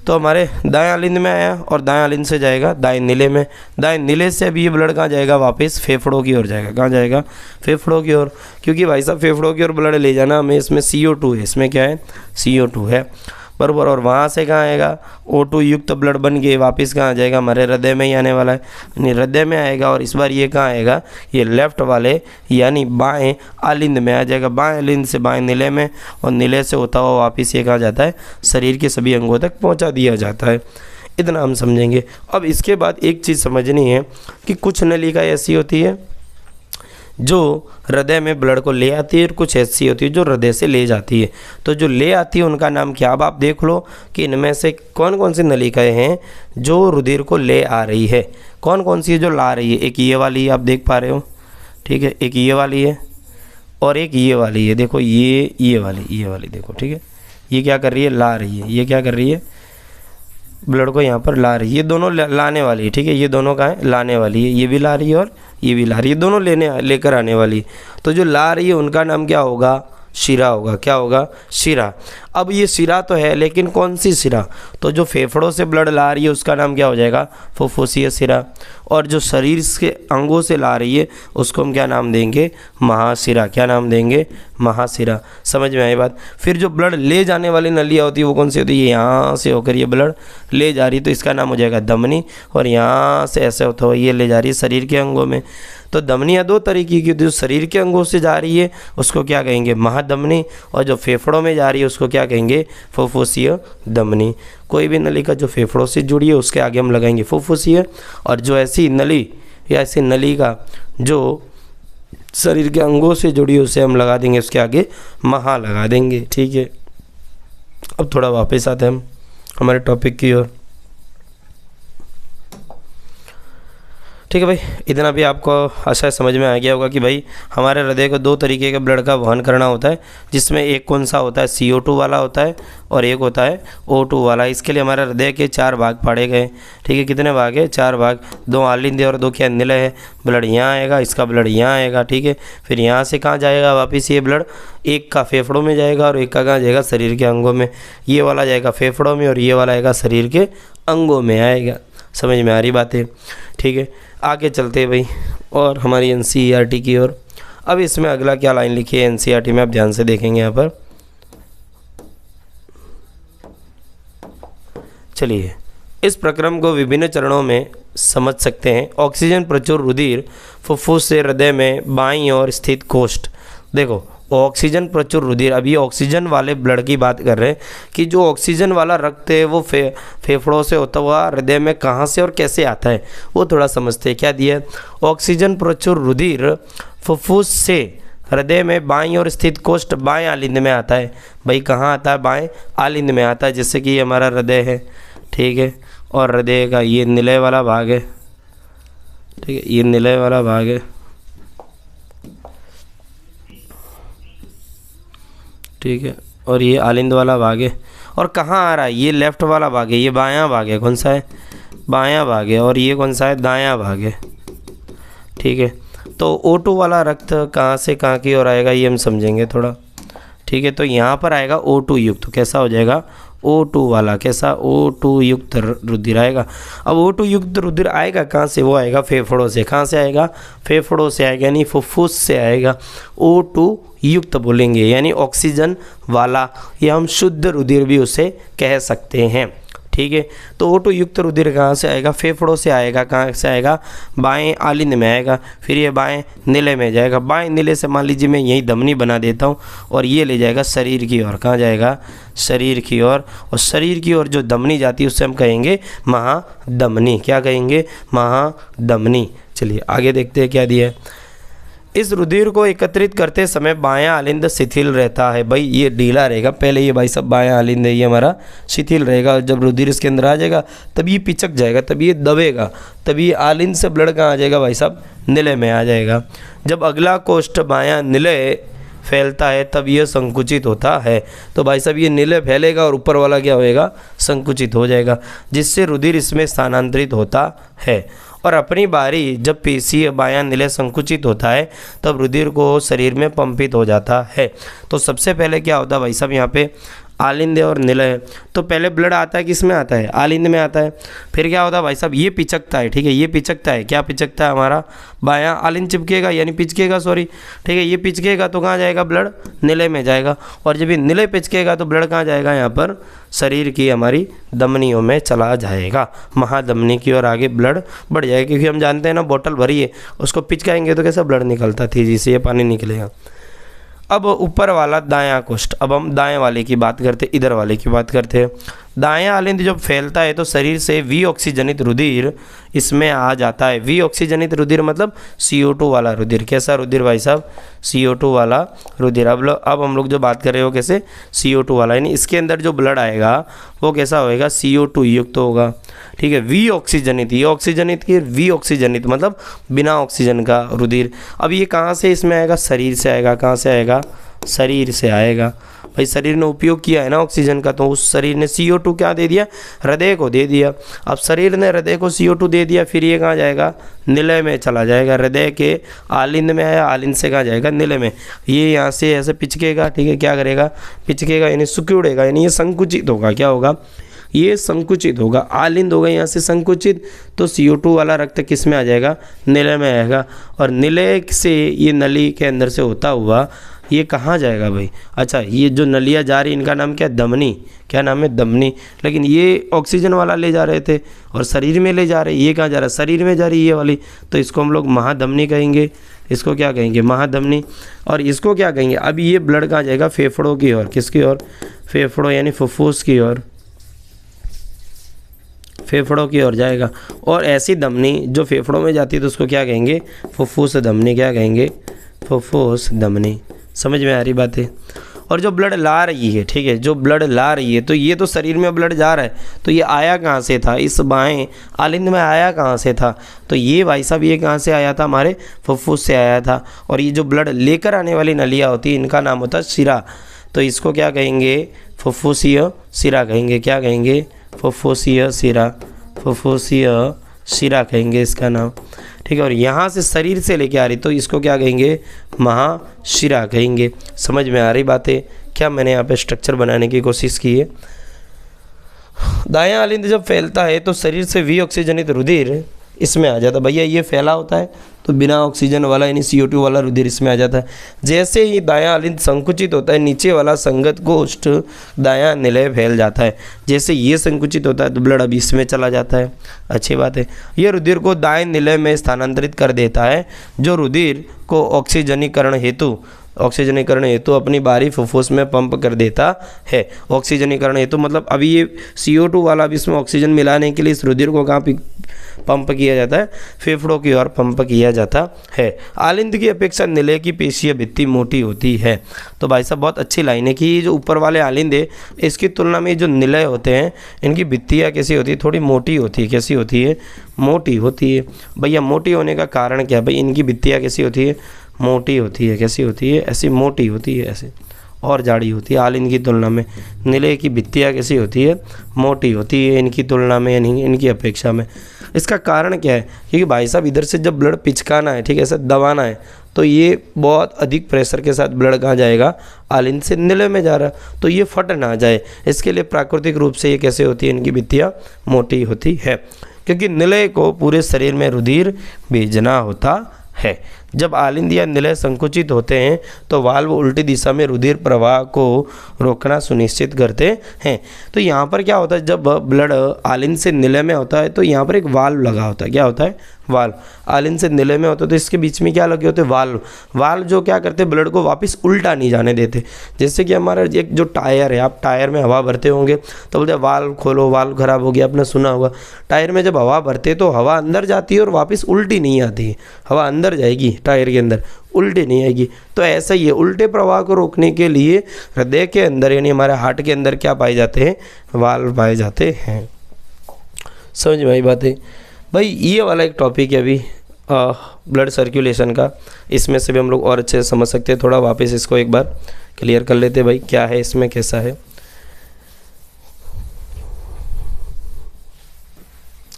तो हमारे दाएं आलिंद में आया और दाएं आलिंद से जाएगा दाएं नीले में। दाएं नीले से अभी ये ब्लड कहाँ जाएगा, वापस फेफड़ों की ओर जाएगा। कहाँ जाएगा, फेफड़ों की ओर। क्योंकि भाई साहब फेफड़ों की ओर ब्लड ले जाना हमें, इसमें CO2 है, इसमें क्या है, CO2 है, बराबर। और वहाँ से कहाँ आएगा, O2 युक्त ब्लड बन के वापस कहाँ आ जाएगा, हमारे हृदय में ही आने वाला है, यानी हृदय में आएगा। और इस बार ये कहाँ आएगा, ये लेफ़्ट वाले यानी बाएं आलिंद में आ जाएगा। बाएं आलिंद से बाएं नीले में, और नीले से होता हुआ वापस ये कहाँ जाता है, शरीर के सभी अंगों तक पहुँचा दिया जाता है। इतना हम समझेंगे। अब इसके बाद एक चीज़ समझनी है कि कुछ नलिका ऐसी होती है जो हृदय में ब्लड को ले आती है, और कुछ ऐसी होती है जो हृदय से ले जाती है। तो जो ले आती है उनका नाम क्या, अब आप देख लो कि इनमें से कौन कौन सी नलिकाएं हैं जो रुधिर को ले आ रही है, कौन कौन सी है जो ला रही है। एक ये वाली आप देख पा रहे हो, ठीक है, एक ये वाली है और एक ये वाली है। देखो ये वाली देखो, ठीक है। ये क्या कर रही है, ला रही है। ये क्या कर रही है, ब्लड को यहाँ पर ला रही है। ये दोनों लाने वाली है, ठीक है। ये दोनों का है, लाने वाली है। ये भी ला रही है और ये भी ला रही है, दोनों लेकर आने वाली। तो जो ला रही है उनका नाम क्या होगा, शिरा होगा। क्या होगा, शिरा। अब ये शिरा तो है, लेकिन कौन सी शिरा, तो जो फेफड़ों से ब्लड ला रही है उसका नाम क्या हो जाएगा, फुफ्फुसीय शिरा। और जो शरीर के अंगों से ला रही है उसको हम क्या नाम देंगे, महाशिरा। क्या नाम देंगे, महाशिरा। समझ में आई बात। फिर जो ब्लड ले जाने वाली नलियाँ होती है वो कौन सी होती है, ये यहाँ से होकर ये ब्लड ले जा रही है तो इसका नाम हो जाएगा धमनी। और यहाँ से ऐसे होता हुआ ये ले जा रही है शरीर के अंगों में। तो धमनियाँ 2 तरीके की, जो शरीर के अंगों से जा रही है उसको क्या कहेंगे, महाधमनी। और जो फेफड़ों में जा रही है उसको क्या कहेंगे, फुफ्फुसीय धमनी। कोई भी नली का जो फेफड़ों से जुड़ी है उसके आगे हम लगाएंगे फुफ्फुसीय, और जो ऐसी नली या ऐसी नली का जो शरीर के अंगों से जुड़ी है उसे हम लगा देंगे उसके आगे महा लगा देंगे, ठीक है। अब थोड़ा वापस आते हैं हम हमारे टॉपिक की ओर, ठीक है भाई। इतना भी आपको आशा समझ में आ गया होगा कि भाई हमारे हृदय को 2 तरीके के ब्लड का वहन करना होता है, जिसमें एक कौन सा होता है, CO2 वाला होता है, और एक होता है O2 वाला। इसके लिए हमारे हृदय के 4 भाग पाड़े गए, ठीक है। कितने भाग है, 4 भाग। 2 आलिंद और 2 क्या निलय है। ब्लड यहाँ आएगा, इसका ब्लड यहाँ आएगा, ठीक है। फिर यहाँ से कहाँ जाएगा वापस ये ब्लड, एक का फेफड़ों में जाएगा और एक का कहाँ जाएगा, शरीर के अंगों में। ये वाला जाएगा फेफड़ों में और ये वाला आएगा शरीर के अंगों में आएगा। समझ में आ रही बातें, ठीक है। आगे चलते हैं भाई और हमारी NCERT की ओर। अब इसमें अगला क्या लाइन लिखी है NCERT में, आप ध्यान से देखेंगे यहाँ पर। चलिए इस प्रक्रम को विभिन्न चरणों में समझ सकते हैं। ऑक्सीजन प्रचुर रुधिर फुफ्फुस से हृदय में बाईं ओर स्थित कोष्ठ। देखो ऑक्सीजन प्रचुर रुधिर, अभी ऑक्सीजन वाले ब्लड की बात कर रहे हैं कि जो ऑक्सीजन वाला रक्त है वो फेफड़ों से होता हुआ हृदय में कहाँ से और कैसे आता है वो थोड़ा समझते हैं। क्या दिया है, ऑक्सीजन प्रचुर रुधिर फुफ्फुस से हृदय में बाईं ओर स्थित कोष्ठ बाएं आलिंद में आता है। भाई कहाँ आता है, बाएं आलिंद में आता है, जैसे कि ये हमारा हृदय है, ठीक है। और हृदय का ये निलय वाला भाग है, ठीक है, ये निलय वाला भाग है, ठीक है। और ये आलिंद वाला भाग है। और कहाँ आ रहा है, ये लेफ़्ट वाला भाग है, ये बायां भाग है। कौन सा है, बायां भाग है और ये कौन सा है, दायां भाग है, ठीक है। तो O2 वाला रक्त कहाँ से कहाँ की ओर आएगा ये हम समझेंगे थोड़ा, ठीक है। तो यहाँ पर आएगा O2 युक्त, तो कैसा हो जाएगा O2 वाला, कैसा O2 युक्त रुधिर आएगा। अब O2 युक्त रुधिर आएगा कहाँ से, वो आएगा फेफड़ों से। कहाँ से आएगा, फेफड़ों से आएगा, यानी फुफ्फुस से आएगा। O2 युक्त बोलेंगे यानी ऑक्सीजन वाला, या हम शुद्ध रुधिर भी उसे कह सकते हैं, ठीक है। तो O2 युक्त रुधिर कहाँ से आएगा, फेफड़ों से आएगा। कहाँ से आएगा, बाएं आलिंद में आएगा, फिर ये बाएं नीले में जाएगा। बाएं नीले से मान लीजिए मैं यही धमनी बना देता हूँ और ये ले जाएगा शरीर की ओर। कहाँ जाएगा, शरीर की ओर। और शरीर की ओर जो धमनी जाती है उससे हम कहेंगे महाधमनी। क्या कहेंगे, महाधमनी। चलिए आगे देखते हैं क्या दिया है। इस रुधिर को एकत्रित करते समय बायां आलिंद शिथिल रहता है। भाई ये ढीला रहेगा, पहले ये भाई सब बायां आलिंद है, ये हमारा शिथिल रहेगा। जब रुधिर इसके अंदर आ जाएगा तब ये पिचक जाएगा, तब ये दबेगा, तब ये आलिंद से ब्लड कहाँ आ जाएगा भाई साहब, नीले में आ जाएगा। जब अगला कोष्ठ बायां नीले फैलता है तब यह संकुचित होता है। तो भाई साहब ये नीले फैलेगा और ऊपर वाला क्या होएगा, संकुचित हो जाएगा, जिससे रुधिर इसमें स्थानांतरित होता है। और अपनी बारी जब पेशीय बायां नीले संकुचित होता है तब रुधिर को शरीर में पंपित हो जाता है। तो सबसे पहले क्या होता है भाई साहब, यहाँ पे आलिंद और निलय, तो पहले ब्लड आता है किस में आता है, आलिंद में आता है। फिर क्या होता है भाई साहब, ये पिचकता है, ठीक है, ये पिचकता है। क्या पिचकता है, हमारा बायां आलिंद चिपकेगा, यानी पिचकेगा, सॉरी, ठीक है। ये पिचकेगा तो कहाँ जाएगा, ब्लड निलय में जाएगा। और जब ये निलय पिचकेगा तो ब्लड कहाँ जाएगा, यहाँ पर शरीर की हमारी धमनियों में चला जाएगा, महाधमनी की। और आगे ब्लड बढ़ जाएगा, क्योंकि हम जानते हैं ना बोतल भरी है, उसको पिचकाएंगे तो कैसा ब्लड निकलता, तेजी से ये पानी निकलेगा। अब ऊपर वाला दायां कोष्ठ, अब हम दाएं वाले की बात करते, इधर वाले की बात करते हैं। दायां आलिंद जब फैलता है तो शरीर से विऑक्सीजनित रुधिर इसमें आ जाता है। विऑक्सीजनित रुधिर मतलब CO2 वाला रुधिर। कैसा रुधिर भाई साहब, CO2 वाला रुधिर। अब हम लोग जो बात कर रहे हो कैसे, CO2 वाला, यानी इसके अंदर जो ब्लड आएगा वो कैसा होएगा, CO2 युक्त होगा, ठीक है। विऑक्सीजनित, ये ऑक्सीजनित की, विऑक्सीजनित मतलब बिना ऑक्सीजन का रुधिर। अब ये कहाँ से इसमें आएगा, शरीर से आएगा। कहाँ से आएगा, शरीर से आएगा। भाई शरीर ने उपयोग किया है ना ऑक्सीजन का, तो उस शरीर ने CO2 क्या दे दिया, हृदय को दे दिया। अब शरीर ने हृदय को CO2 दे दिया, फिर ये कहाँ जाएगा, निलय में चला जाएगा। हृदय के आलिंद में आया, आलिंद से कहाँ जाएगा, निलय में। ये यहाँ से ऐसे पिचकेगा, ठीक है, क्या करेगा, पिचकेगा यानी सिकुड़ेगा, यानी ये संकुचित होगा। क्या होगा, ये संकुचित होगा। आलिंद होगा यहाँ से संकुचित, तो CO2 वाला रक्त किस में आ जाएगा, निलय में आएगा। और निलय से ये नली के अंदर से होता हुआ ये कहाँ जाएगा भाई, अच्छा ये जो नलियाँ जा रही इनका नाम क्या है, धमनी। क्या नाम है, धमनी। लेकिन ये ऑक्सीजन वाला ले जा रहे थे और शरीर में ले जा रहे, ये कहाँ जा रहा है, शरीर में जा रही है ये वाली, तो इसको हम लोग महाधमनी कहेंगे। इसको क्या कहेंगे, महाधमनी। और इसको क्या कहेंगे, अब ये ब्लड कहाँ जाएगा, फेफड़ों की ओर। किसकी ओर, फेफड़ों यानी फुफ्फुस की ओर, फेफड़ों की ओर जाएगा। और ऐसी धमनी जो फेफड़ों में जाती है तो उसको क्या कहेंगे, फुफ्फुस धमनी। क्या कहेंगे, फुफ्फुस धमनी। समझ में आ रही बात है। और जो ब्लड ला रही है, ठीक है, जो ब्लड ला रही है, तो ये तो शरीर में ब्लड जा रहा है, तो ये आया कहाँ से था, इस बाएं आलिंद में आया कहाँ से था, तो ये भाई साहब ये कहाँ से आया था, हमारे फुफ्फुस से आया था। और ये जो ब्लड लेकर आने वाली नलियाँ होती है इनका नाम होता है शिरा, तो इसको क्या कहेंगे, फुफ्फुसीय शिरा कहेंगे। क्या कहेंगे, फुफ्फुसीय शिरा, फुफ्फुसीय शिरा कहेंगे इसका नाम, ठीक है। और यहाँ से शरीर से लेके आ रही तो इसको क्या कहेंगे, महाशिरा कहेंगे। समझ में आ रही बातें, क्या मैंने यहाँ पे स्ट्रक्चर बनाने की कोशिश की है। दायां आलिंद जब फैलता है तो शरीर से विऑक्सीजनित रुधिर इसमें आ जाता है। भैया ये फैला होता है तो बिना ऑक्सीजन वाला यानी CO2 वाला रुधिर इसमें आ जाता है। जैसे ही दायां आलिंद संकुचित होता है, नीचे वाला संगत कोष्ठ दायां निलय फैल जाता है। जैसे ये संकुचित होता है तो ब्लड अब इसमें चला जाता है। अच्छी बात है। यह रुधिर को दाएं निलय में स्थानांतरित कर देता है, जो रुधिर को ऑक्सीजनीकरण हेतु अपनी बारी फुफ्फुस में पंप कर देता है। ऑक्सीजनीकरण हेतु मतलब अभी ये CO2 वाला भी इसमें ऑक्सीजन मिलाने के लिए इस रुधिर को कहाँ पंप किया जाता है, फेफड़ों की ओर पंप किया जाता है। आलिंद की अपेक्षा निलय की पेशीय भित्ति मोटी होती है। तो भाई साहब बहुत अच्छी लाइन है कि ये जो ऊपर वाले आलिंद है इसकी तुलना में जो निलय होते हैं इनकी भित्तियाँ कैसी होती है, थोड़ी मोटी होती है। कैसी होती है, मोटी होती है। भैया मोटी होने का कारण क्या है, भाई इनकी भित्तियाँ कैसी होती है, मोटी होती है। कैसी होती है, ऐसी मोटी होती है ऐसे। और जाड़ी होती है आलिंद की तुलना में। नीले की भित्तियाँ कैसी होती है, मोटी होती है इनकी तुलना में, यानी इनकी अपेक्षा में। इसका कारण क्या है, क्योंकि भाई साहब इधर से जब ब्लड पिचकाना है, ठीक है, ऐसे दबाना है, तो ये बहुत अधिक प्रेशर के साथ ब्लड कहाँ जाएगा, आलिंद से नीले में जा रहा है, तो ये फट ना जाए, इसके लिए प्राकृतिक रूप से ये कैसे होती है, इनकी भित्तियाँ मोटी होती है, क्योंकि नीले को पूरे शरीर में रुधिर भेजना होता है। जब आलिंद या निलय संकुचित होते हैं तो वाल्व उल्टी दिशा में रुधिर प्रवाह को रोकना सुनिश्चित करते हैं। तो यहाँ पर क्या होता है, जब ब्लड आलिंद से निलय में होता है तो यहाँ पर एक वाल्व लगा होता है। क्या होता है, वाल्व। आलिंद से निलय में होता है तो इसके बीच में क्या लगे होते हैं, वाल्व। वाल्व जो क्या करते हैं, ब्लड को वापस उल्टा नहीं जाने देते। जैसे कि हमारा एक जो टायर है, आप टायर में हवा भरते होंगे तो बोलते हैं वाल्व खोलो, वाल्व खराब हो गया, आपने सुना होगा। टायर में जब हवा भरते तो हवा अंदर जाती है और वापस उल्टी नहीं आती है, हवा अंदर जाएगी टायर के अंदर, उल्टी नहीं आएगी। तो ऐसा ही है, उल्टे प्रवाह को रोकने के लिए हृदय के अंदर यानी हमारे हार्ट के अंदर क्या पाए जाते हैं, वाल्व पाए जाते हैं। समझ में आई बातें भाई। ये वाला एक टॉपिक है अभी ब्लड सर्कुलेशन का, इसमें से भी हम लोग और अच्छे से समझ सकते हैं। थोड़ा वापस इसको एक बार क्लियर कर लेते हैं भाई, क्या है इसमें, कैसा है।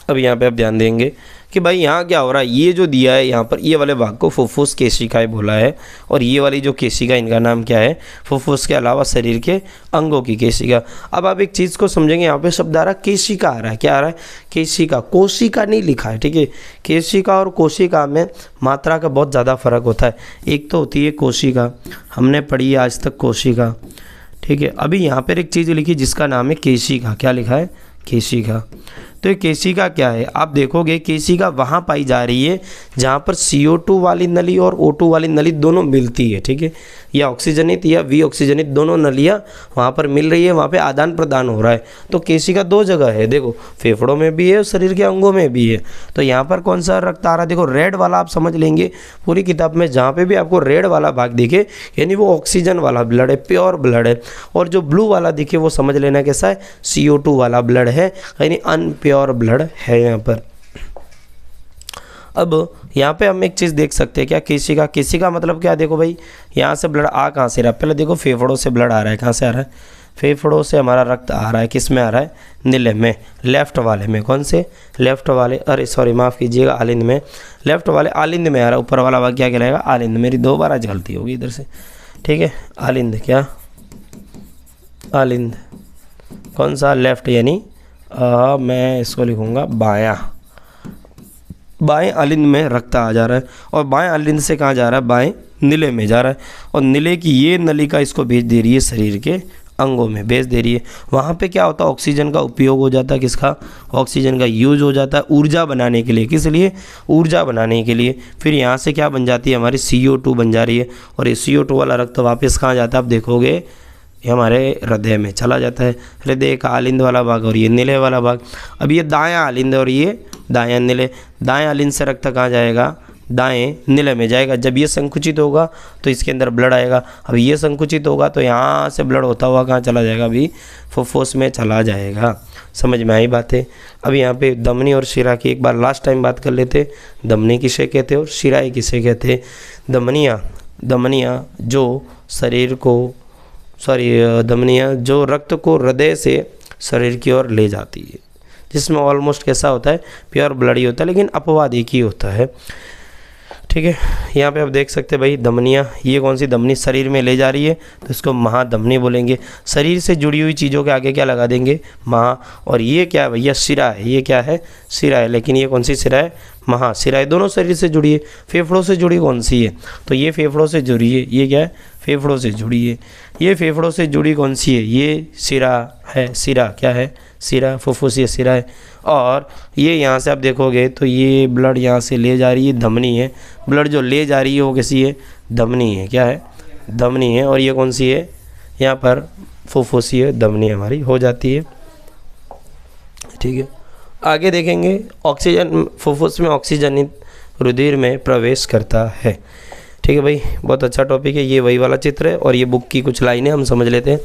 अब यहाँ पे आप ध्यान देंगे कि भाई यहाँ क्या हो रहा है, ये जो दिया है यहाँ पर, ये वाले भाग को फुफ्फुस केशिकाएं बोला है, और ये वाली जो केशिका इनका नाम क्या है, फुफ्फुस के अलावा शरीर के अंगों की केशिका। अब आप एक चीज़ को समझेंगे, यहाँ पे शब्द आ रहा है केशिका आ रहा है, क्या आ रहा है, केशिका। कोशिका नहीं लिखा है, ठीक है। केशिका और कोशिका में मात्रा का बहुत ज़्यादा फर्क होता है। एक तो होती है कोशिका, हमने पढ़ी है आज तक कोशिका, ठीक है। अभी यहाँ पर एक चीज़ लिखी जिसका नाम है केशिका। क्या लिखा है, केशिका। तो ये केशिका क्या है, आप देखोगे केशिका वहाँ पाई जा रही है जहाँ पर CO2 वाली नली और O2 वाली नली दोनों मिलती है, ठीक है। या ऑक्सीजनित या विऑक्सीजनित दोनों नलियाँ वहाँ पर मिल रही है, वहाँ पे आदान प्रदान हो रहा है। तो केशिका दो जगह है, देखो फेफड़ों में भी है और शरीर के अंगों में भी है। तो यहाँ पर कौन सा रक्त आ रहा है, देखो रेड वाला, आप समझ लेंगे पूरी किताब में जहाँ पे भी आपको रेड वाला भाग दिखे यानी वो ऑक्सीजन वाला ब्लड है, प्योर ब्लड है। और जो ब्लू वाला दिखे वो समझ लेना कैसा है, CO2 वाला ब्लड है, यानी अनप्योर ब्लड है यहाँ पर। अब यहाँ पे हम एक चीज़ देख सकते हैं, क्या, केशिका। केशिका मतलब क्या, देखो भाई यहाँ से ब्लड आ कहाँ से रहा है, पहले देखो फेफड़ों से ब्लड आ रहा है, कहाँ से आ रहा है, फेफड़ों से हमारा रक्त आ रहा है, किस में आ रहा है, नीले में, लेफ्ट वाले में। कौन से, लेफ्ट वाले, अरे सॉरी माफ़ कीजिएगा, आलिंद में, लेफ्ट वाले आलिंद में आ रहा है। ऊपर वाला भाग क्या कहलाएगा, आलिंद। मेरी 2 बार आज गलती होगी इधर से, ठीक है। आलिंद, क्या, आलिंद कौन सा, लेफ्ट, यानी मैं इसको लिखूँगा बायां। बाएं आलिंद में रक्त आ जा रहा है और बाएं आलिंद से कहाँ जा रहा है, बाएं नीले में जा रहा है। और नीले की ये नलिका इसको भेज दे रही है शरीर के अंगों में, भेज दे रही है। वहाँ पे क्या होता है, ऑक्सीजन का उपयोग हो जाता है, किसका, ऑक्सीजन का यूज हो जाता है ऊर्जा बनाने के लिए। किस लिए, ऊर्जा बनाने के लिए। फिर यहाँ से क्या बन जाती है, हमारी CO2 बन जा रही है। और ये CO2 वाला रक्त वापस कहाँ जाता है, आप देखोगे ये हमारे हृदय में चला जाता है। हृदय का आलिंद वाला भाग और ये नीले वाला भाग। अब ये दायां आलिंद और ये दायां नीले। दाएं आलिंद से रक्त कहाँ जाएगा, दाएं नीले में जाएगा। जब ये संकुचित होगा तो इसके अंदर ब्लड आएगा। अब ये संकुचित होगा तो यहाँ से ब्लड होता हुआ कहाँ चला जाएगा, अभी फुफ्फुस में चला जाएगा। समझ में आई बातें। अब यहाँ पे धमनी और शिरा की एक बार लास्ट टाइम बात कर लेते। धमनी किसे कहते और शिराएँ किसे कहते। धमनियाँ जो शरीर को धमनियाँ जो रक्त को हृदय से शरीर की ओर ले जाती है, जिसमें ऑलमोस्ट कैसा होता है, प्योर ब्लड ही होता है, लेकिन अपवाद एक ही होता है, ठीक है। यहाँ पे आप देख सकते हैं भाई धमनियाँ, ये कौन सी धमनी शरीर में ले जा रही है तो इसको महाधमनी बोलेंगे। शरीर से जुड़ी हुई चीज़ों के आगे क्या लगा देंगे, महा। और ये क्या है भैया, शिरा है। ये क्या है, शिरा है। लेकिन ये कौन सी शिरा है, महा शिरा है। दोनों शरीर से जुड़ी है। फेफड़ों से जुड़ी कौन सी है, तो ये फेफड़ों से जुड़ी है। ये क्या है, फेफड़ों से जुड़ी है। ये फेफड़ों से जुड़ी कौन सी है, ये शिरा है। शिरा क्या है, शिरा, फुफ्फुसीय शिरा है। और ये यहाँ से आप देखोगे तो ये ब्लड यहाँ से ले जा रही है, धमनी है। ब्लड जो ले जा रही है वो कैसी है, धमनी है। क्या है, धमनी है। और ये कौन सी है, यहाँ पर फुफ्फुसीय धमनी हमारी हो जाती है, ठीक है। आगे देखेंगे, ऑक्सीजन फुफ्फुस में ऑक्सीजनित रुधिर में प्रवेश करता है, ठीक है भाई। बहुत अच्छा टॉपिक है ये, वही वाला चित्र है और ये बुक की कुछ लाइनें हम समझ लेते हैं।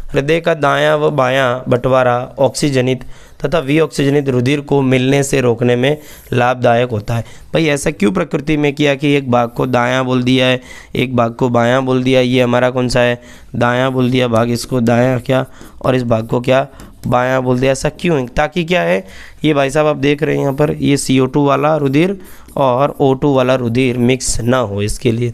हृदय का दायां व बायां बंटवारा ऑक्सीजनित तथा विऑक्सीजनित रुधिर को मिलने से रोकने में लाभदायक होता है। भाई ऐसा क्यों प्रकृति में किया कि एक भाग को दायां बोल दिया है, एक भाग को बायां बोल दिया। ये हमारा कौन सा है, दायां बोल दिया भाग, इसको दायां क्या और इस भाग को क्या, बायां बोल दिया। ऐसा क्यों है, ताकि क्या है, ये भाई साहब आप देख रहे हैं यहाँ पर, ये CO2 वाला रुधिर और O2 वाला रुधिर मिक्स ना हो, इसके लिए।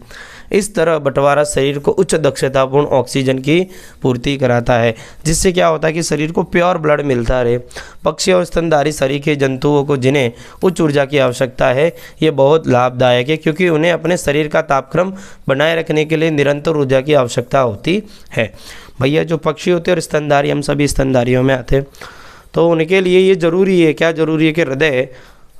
इस तरह बंटवारा शरीर को उच्च दक्षतापूर्ण ऑक्सीजन की पूर्ति कराता है, जिससे क्या होता है कि शरीर को प्योर ब्लड मिलता रहे। पक्षी और स्तनधारी शरीर के जंतुओं को जिन्हें उच्च ऊर्जा की आवश्यकता है, ये बहुत लाभदायक है, क्योंकि उन्हें अपने शरीर का तापक्रम बनाए रखने के लिए निरंतर ऊर्जा की आवश्यकता होती है। भैया जो पक्षी होते हैं और स्तनधारी, हम सभी स्तनधारियों में आते हैं, तो उनके लिए ये ज़रूरी है, क्या ज़रूरी है कि हृदय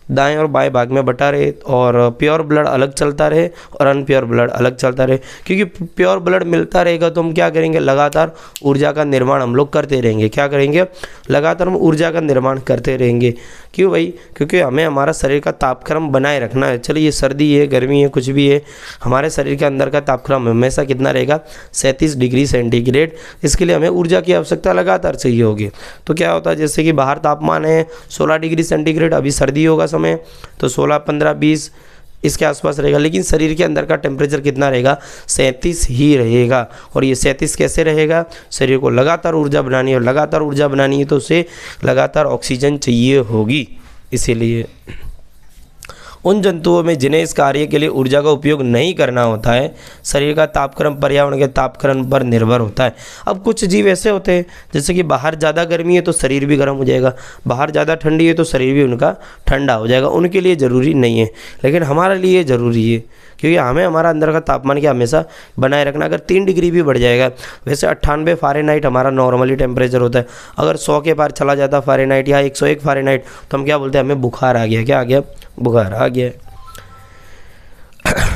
दाएं और बाएं भाग में बटा रहे और प्योर ब्लड अलग चलता रहे और अनप्योर ब्लड अलग चलता रहे। क्योंकि प्योर ब्लड मिलता रहेगा तो हम क्या करेंगे, लगातार ऊर्जा का निर्माण हम लोग करते रहेंगे। क्या करेंगे, लगातार हम ऊर्जा का निर्माण करते रहेंगे। क्यों भाई, क्योंकि हमें हमारा शरीर का तापक्रम बनाए रखना है। चलिए ये सर्दी है, गर्मी है, कुछ भी है, हमारे शरीर के अंदर का तापक्रम हमेशा कितना रहेगा, 37 डिग्री सेंटीग्रेड। इसके लिए हमें ऊर्जा की आवश्यकता लगातार चाहिए होगी। तो क्या होता है, जैसे कि बाहर तापमान है 16 डिग्री सेंटीग्रेड, अभी सर्दी होगा समय, तो 16, 15, 20 इसके आसपास रहेगा, लेकिन शरीर के अंदर का टेम्परेचर कितना रहेगा, 37 ही रहेगा। और ये 37 कैसे रहेगा, शरीर को लगातार ऊर्जा बनानी है, और लगातार ऊर्जा बनानी है तो उसे लगातार ऑक्सीजन चाहिए होगी। इसीलिए उन जंतुओं में जिन्हें इस कार्य के लिए ऊर्जा का उपयोग नहीं करना होता है, शरीर का तापक्रम पर्यावरण के तापक्रम पर निर्भर होता है। अब कुछ जीव ऐसे होते हैं, जैसे कि बाहर ज़्यादा गर्मी है तो शरीर भी गर्म हो जाएगा, बाहर ज़्यादा ठंडी है तो शरीर भी उनका ठंडा हो जाएगा। उनके लिए ज़रूरी नहीं है, लेकिन हमारे लिए ज़रूरी है, क्योंकि हमें हमारा अंदर का तापमान क्या हमेशा बनाए रखना। अगर 3 डिग्री भी बढ़ जाएगा, वैसे 98 फ़ारेनहाइट हमारा नॉर्मली टेम्परेचर होता है, अगर 100 के पार चला जाता फ़ारेनहाइट या 101 फ़ारेनहाइट, तो हम क्या बोलते हैं, हमें बुखार आ गया। क्या आ गया, बुखार आ गया।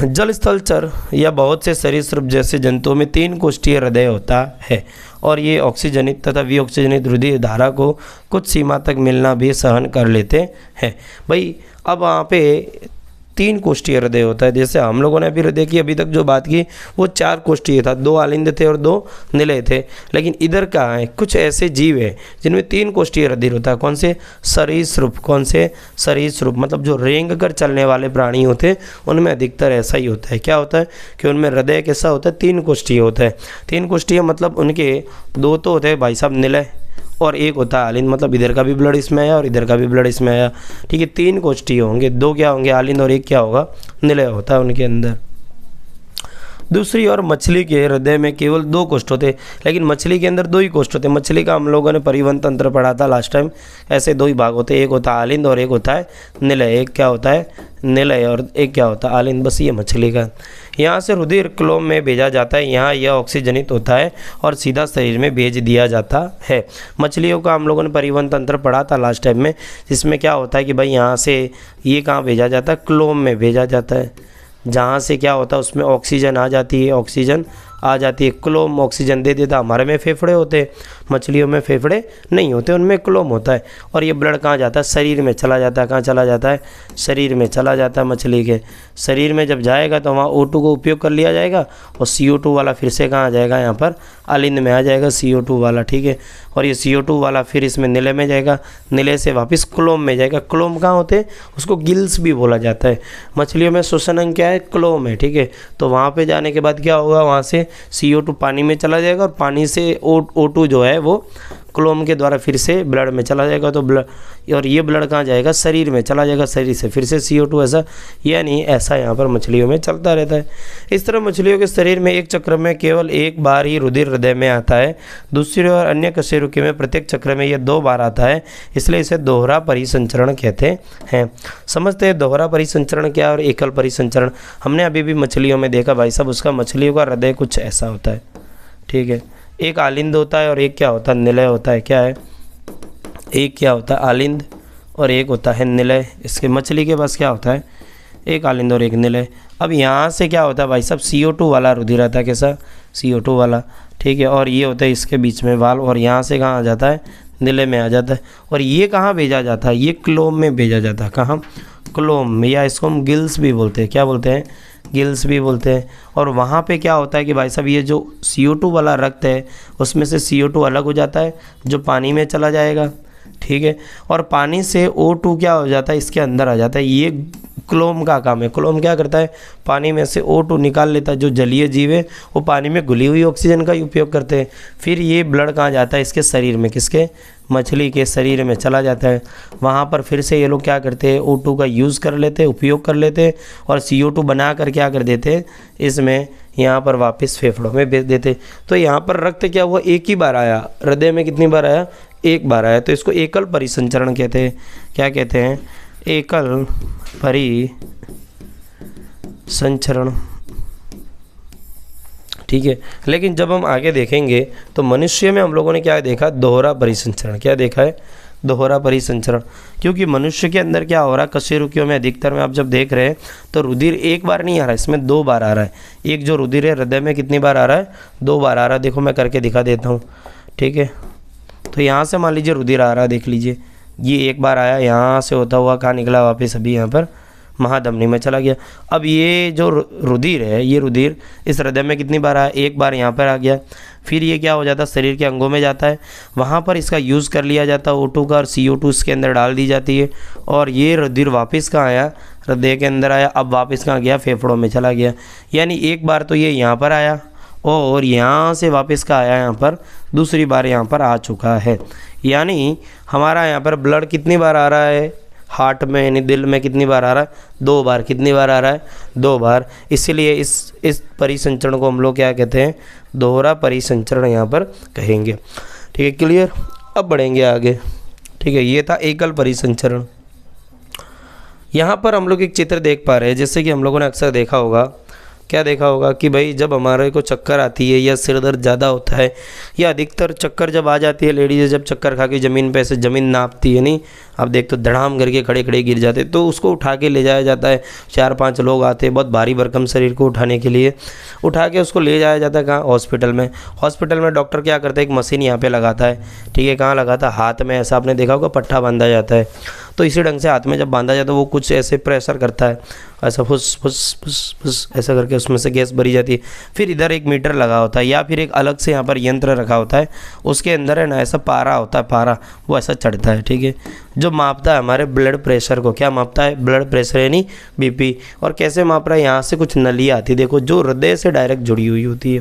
जल, स्थल, चर या बहुत से सरीसृप जैसे जंतुओं में 3 कोष्ठीय हृदय होता है, और ये ऑक्सीजनित तथा विऑक्सीजनित रुधिर धारा को कुछ सीमा तक मिलना भी सहन कर लेते हैं। भाई अब वहाँ पे 3 कोष्ठीय हृदय होता है। जैसे हम लोगों ने अभी हृदय की अभी तक जो बात की वो 4 कोष्ठीय था, 2 आलिंद थे और 2 निलय थे, लेकिन इधर कहाँ है, कुछ ऐसे जीव हैं जिनमें 3 कोष्ठीय हृदय होता है। कौन से, सरीसृप। कौन से, सरीसृप, मतलब जो रेंग कर चलने वाले प्राणी होते हैं उनमें अधिकतर ऐसा ही होता है। क्या होता है कि उनमें हृदय कैसा होता है, 3 कोष्ठीय होता है। 3 कोष्ठीय मतलब उनके 2 तो होते हैं भाई साहब निलय, और 1 होता है आलिंद, मतलब इधर का भी ब्लड इसमें आया और इधर का भी ब्लड इसमें आया। ठीक है, 3 कोष्ठीय होंगे, 2 क्या होंगे, आलिंद, और 1 क्या होगा, निलय होता है उनके अंदर। दूसरी ओर मछली के हृदय में केवल 2 कोष्ठ होते, लेकिन मछली के अंदर 2 ही कोष्ठ होते। मछली का हम लोगों ने परिवहन तंत्र पढ़ा था लास्ट टाइम, ऐसे 2 ही भाग होते, 1 होता है आलिंद और 1 होता है निलय। 1 क्या होता है, निलय, और 1 क्या होता है, आलिंद। बस ये मछली का। यहाँ से रुधिर क्लोम में भेजा जाता है, यहाँ यह ऑक्सीजनित होता है और सीधा शरीर में भेज दिया जाता है। मछलियों का हम लोगों ने परिवहन तंत्र पढ़ा था लास्ट टाइम में, जिसमें क्या होता है कि भाई यहाँ से ये कहाँ भेजा जाता है, क्लोम में भेजा जाता है, जहाँ से क्या होता है उसमें ऑक्सीजन आ जाती है, ऑक्सीजन आ जाती है, क्लोम ऑक्सीजन दे देता। हमारे में फेफड़े होते हैं, मछलियों में फेफड़े नहीं होते, उनमें क्लोम होता है। और ये ब्लड कहाँ जाता है, शरीर में चला जाता है। कहाँ चला जाता है, शरीर में चला जाता है। मछली के शरीर में जब जाएगा तो वहाँ O2 को उपयोग कर लिया जाएगा, और CO2 वाला फिर से कहाँ आ जाएगा, यहाँ पर आलिंद में आ जाएगा CO2 वाला। ठीक है, और ये CO2 वाला फिर इसमें निलय में जाएगा, निलय से वापस क्लोम में जाएगा। क्लोम कहाँ होते हैं, उसको गिल्स भी बोला जाता है। मछलियों में श्वसन अंग क्या है, क्लोम है। ठीक है, तो वहाँ पे जाने के बाद क्या होगा, वहाँ से CO2 पानी में चला जाएगा, और पानी से O2 जो है वो क्लोम के द्वारा फिर से ब्लड में चला जाएगा। तो ब्लड, और ये ब्लड कहाँ जाएगा, शरीर में चला जाएगा, शरीर से फिर से CO2, ऐसा यानी ऐसा यहाँ पर मछलियों में चलता रहता है। इस तरह मछलियों के शरीर में एक चक्र में केवल 1 बार ही रुधिर हृदय में आता है। दूसरी ओर अन्य कशेरुकी में प्रत्येक चक्र में यह 2 बार आता है, इसलिए इसे दोहरा परिसंचरण कहते हैं। समझते हैं दोहरा परिसंचरण क्या और एकल परिसंचरण। हमने अभी भी मछलियों में देखा भाई साहब, उसका मछलियों का हृदय कुछ ऐसा होता है। ठीक है, 1 आलिंद होता है और 1 क्या होता है, निलय होता है। क्या है, 1 क्या होता है, आलिंद, और 1 होता है निलय। इसके मछली के पास क्या होता है, 1 आलिंद और 1 निलय। अब यहाँ से क्या होता है भाई साहब, CO2 वाला रुधिर आता है। कैसा, CO2 वाला। ठीक है, और ये होता है इसके बीच में वाल्व, और यहाँ से कहाँ आ जाता है, निलय में आ जाता है। और ये कहाँ भेजा जाता है, ये क्लोम में भेजा जाता है। कहाँ, क्लोम में, या इसको हम गिल्स भी बोलते हैं। क्या बोलते हैं, गिल्स भी बोलते हैं। और वहाँ पे क्या होता है कि भाई साहब ये जो CO2 वाला रक्त है उसमें से CO2 अलग हो जाता है जो पानी में चला जाएगा, ठीक है। और पानी से O2 क्या हो जाता है, इसके अंदर आ जाता है। ये क्लोम का काम है। क्लोम क्या करता है, पानी में से O2 निकाल लेता है। जो जलीय जीव है वो पानी में घुली हुई ऑक्सीजन का ही उपयोग करते हैं। फिर ये ब्लड कहाँ जाता है, इसके शरीर में, किसके, मछली के शरीर में चला जाता है। वहाँ पर फिर से ये लोग क्या करते हैं, O2 का यूज़ कर लेते हैं, उपयोग कर लेते हैं और CO2 बना कर क्या कर देते हैं, इसमें यहाँ पर वापस फेफड़ों में भेज देते। तो यहाँ पर रक्त क्या हुआ, एक ही बार आया। हृदय में कितनी बार आया, एक बार आया। तो इसको एकल परिसंचरण कहते हैं। क्या कहते हैं, एकल परिसंचरण, ठीक है। लेकिन जब हम आगे देखेंगे तो मनुष्य में हम लोगों ने क्या देखा, दोहरा परिसंचरण। क्या देखा है, दोहरा परिसंचरण। क्योंकि मनुष्य के अंदर क्या हो रहा है, कशेरुकियों में अधिकतर में आप जब देख रहे हैं तो रुधिर एक बार नहीं आ रहा है, इसमें 2 बार आ रहा है। एक जो रुधिर है हृदय में कितनी बार आ रहा है, 2 बार आ रहा है। देखो मैं करके दिखा देता हूँ, ठीक है। तो यहाँ से मान लीजिए रुधिर आ रहा है, देख लीजिए ये एक बार आया, यहाँ से होता हुआ कहाँ निकला, वापस अभी यहाँ पर महाधमनी में चला गया। अब ये जो रुधिर है, ये रुधिर इस हृदय में कितनी बार आया, एक बार यहाँ पर आ गया। फिर ये क्या हो जाता है, शरीर के अंगों में जाता है, वहाँ पर इसका यूज़ कर लिया जाता है O2 का, और CO2 इसके अंदर डाल दी जाती है। और ये रुधिर वापस कहाँ आया, हृदय के अंदर आया। अब वापस कहाँ गया, फेफड़ों में चला गया। यानी एक बार तो ये यहाँ पर आया और यहाँ से वापस का आया, यहाँ पर दूसरी बार यहाँ पर आ चुका है। यानी हमारा यहाँ पर ब्लड कितनी बार आ रहा है, हार्ट में यानी दिल में कितनी बार आ रहा है, 2 बार। कितनी बार आ रहा है, 2 बार। इसीलिए इस परिसंचरण को हम लोग क्या कहते हैं, दोहरा परिसंचरण यहाँ पर कहेंगे, ठीक है। क्लियर। अब बढ़ेंगे आगे, ठीक है। ये था एकल परिसंचरण। यहाँ पर हम लोग एक चित्र देख पा रहे हैं, जैसे कि हम लोगों ने अक्सर देखा होगा, क्या देखा होगा कि भाई जब हमारे को चक्कर आती है या सिर दर्द ज़्यादा होता है, या अधिकतर चक्कर जब आ जाती है, लेडीज़ जब चक्कर खा के ज़मीन पे ऐसे ज़मीन नापती है, नहीं आप देख तो धड़ाम करके खड़े खड़े गिर जाते, तो उसको उठा के ले जाया जाता है। 4-5 लोग आते हैं बहुत भारी भरकम शरीर को उठाने के लिए, उठा के उसको ले जाया जाता है कहाँ, हॉस्पिटल में। हॉस्पिटल में डॉक्टर क्या करता है, एक मशीन यहाँ पे लगाता है, ठीक है। कहाँ लगाता है, हाथ में। ऐसा आपने देखा होगा पट्टा बांधा जाता है, तो इसी ढंग से हाथ में जब बांधा जाता है वो कुछ ऐसे प्रेशर करता है, ऐसा फुस फुस फुस फुस ऐसा करके उसमें से गैस भरी जाती है। फिर इधर एक मीटर लगा होता है या फिर एक अलग से यहाँ पर यंत्र रखा होता है, उसके अंदर है ना ऐसा पारा होता है, पारा वो ऐसा चढ़ता है, ठीक है, जो मापता है हमारे ब्लड प्रेशर को। क्या मापता है, ब्लड प्रेशर यानी BP। और कैसे माप रहा है, यहाँ से कुछ नलियाँ आती है, देखो, जो हृदय से डायरेक्ट जुड़ी हुई होती है।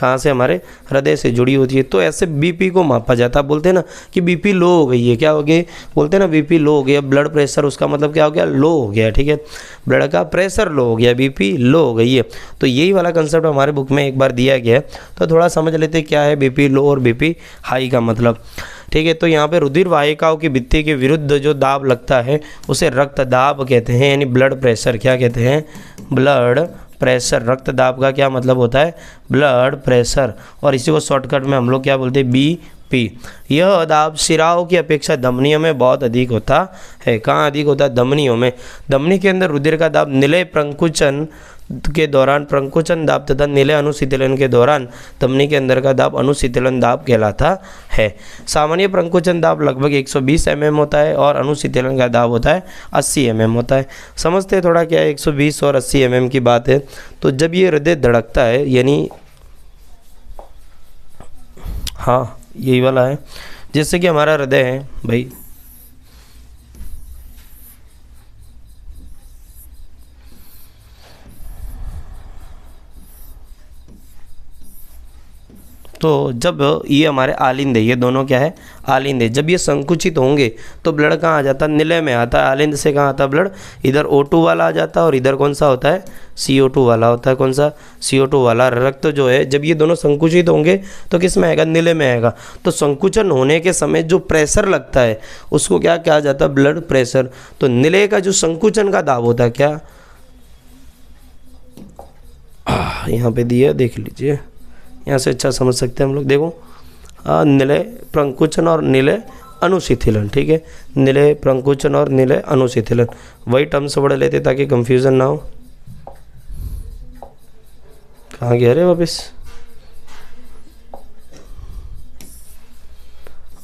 कहाँ से, हमारे हृदय से जुड़ी होती है। तो ऐसे BP को मापा जाता है। बोलते हैं ना कि BP लो हो गई है, क्या हो गया, बोलते हैं ना BP लो हो गया, ब्लड प्रेशर उसका मतलब क्या हो गया, लो हो गया, ठीक है। ब्लड का प्रेशर लो हो गया, BP लो हो गई है। तो यही वाला कंसेप्ट हमारे बुक में एक बार दिया गया है, तो थोड़ा समझ लेते क्या है BP लो और BP हाई का मतलब, ठीक है। तो यहाँ पे रुधिर वाहिकाओं की भित्ति के विरुद्ध जो दाब लगता है उसे रक्त दाब कहते हैं, यानी ब्लड प्रेशर। क्या कहते हैं, ब्लड प्रेशर। रक्त दाब का क्या मतलब होता है, ब्लड प्रेशर। और इसी को शॉर्टकट में हम लोग क्या बोलते हैं, BP। यह दाब शिराओं की अपेक्षा धमनियों में बहुत अधिक होता है। कहाँ अधिक होता है, धमनियों में। धमनी के अंदर रुधिर का दाब निलय प्रंकुचन के दौरान प्रंकुचन दाब तथा निलय अनुशीतलन के दौरान धमनी के अंदर का दाब अनुशीतलन दाब कहलाता है। सामान्य प्रंकुचन दाब लगभग 120 mm होता है और अनुशीतलन का दाब होता है 80 mm होता है। समझते हैं थोड़ा क्या है 120 और 80 mm की बात है। तो जब ये हृदय धड़कता है, यानी हाँ यही वाला है, जैसे कि हमारा हृदय है भाई, तो जब ये हमारे आलिंद है, ये दोनों क्या है, आलिंद है, जब ये संकुचित होंगे तो ब्लड कहाँ आ जाता है, निलय में आता है। आलिंद से कहाँ आता है ब्लड, इधर O2 वाला आ जाता है और इधर कौन सा होता है, CO2 वाला होता है। कौन सा, CO2 वाला। रक्त जो है जब ये दोनों संकुचित होंगे तो किस में आएगा, निलय में आएगा। तो संकुचन होने के समय जो प्रेशर लगता है उसको क्या कहा जाता है, ब्लड प्रेशर। तो निलय का जो संकुचन का दाब होता है, क्या यहाँ पे दिया, देख लीजिए, यहाँ से अच्छा समझ सकते हैं हम लोग। देखो निलय प्रंकुचन और निलय अनुशीतलन, ठीक है, निलय प्रंकुचन और निलय अनुशीतलन, वही टर्म्स पढ़ लेते ताकि कंफ्यूजन ना हो। कहाँ गया रे वापस,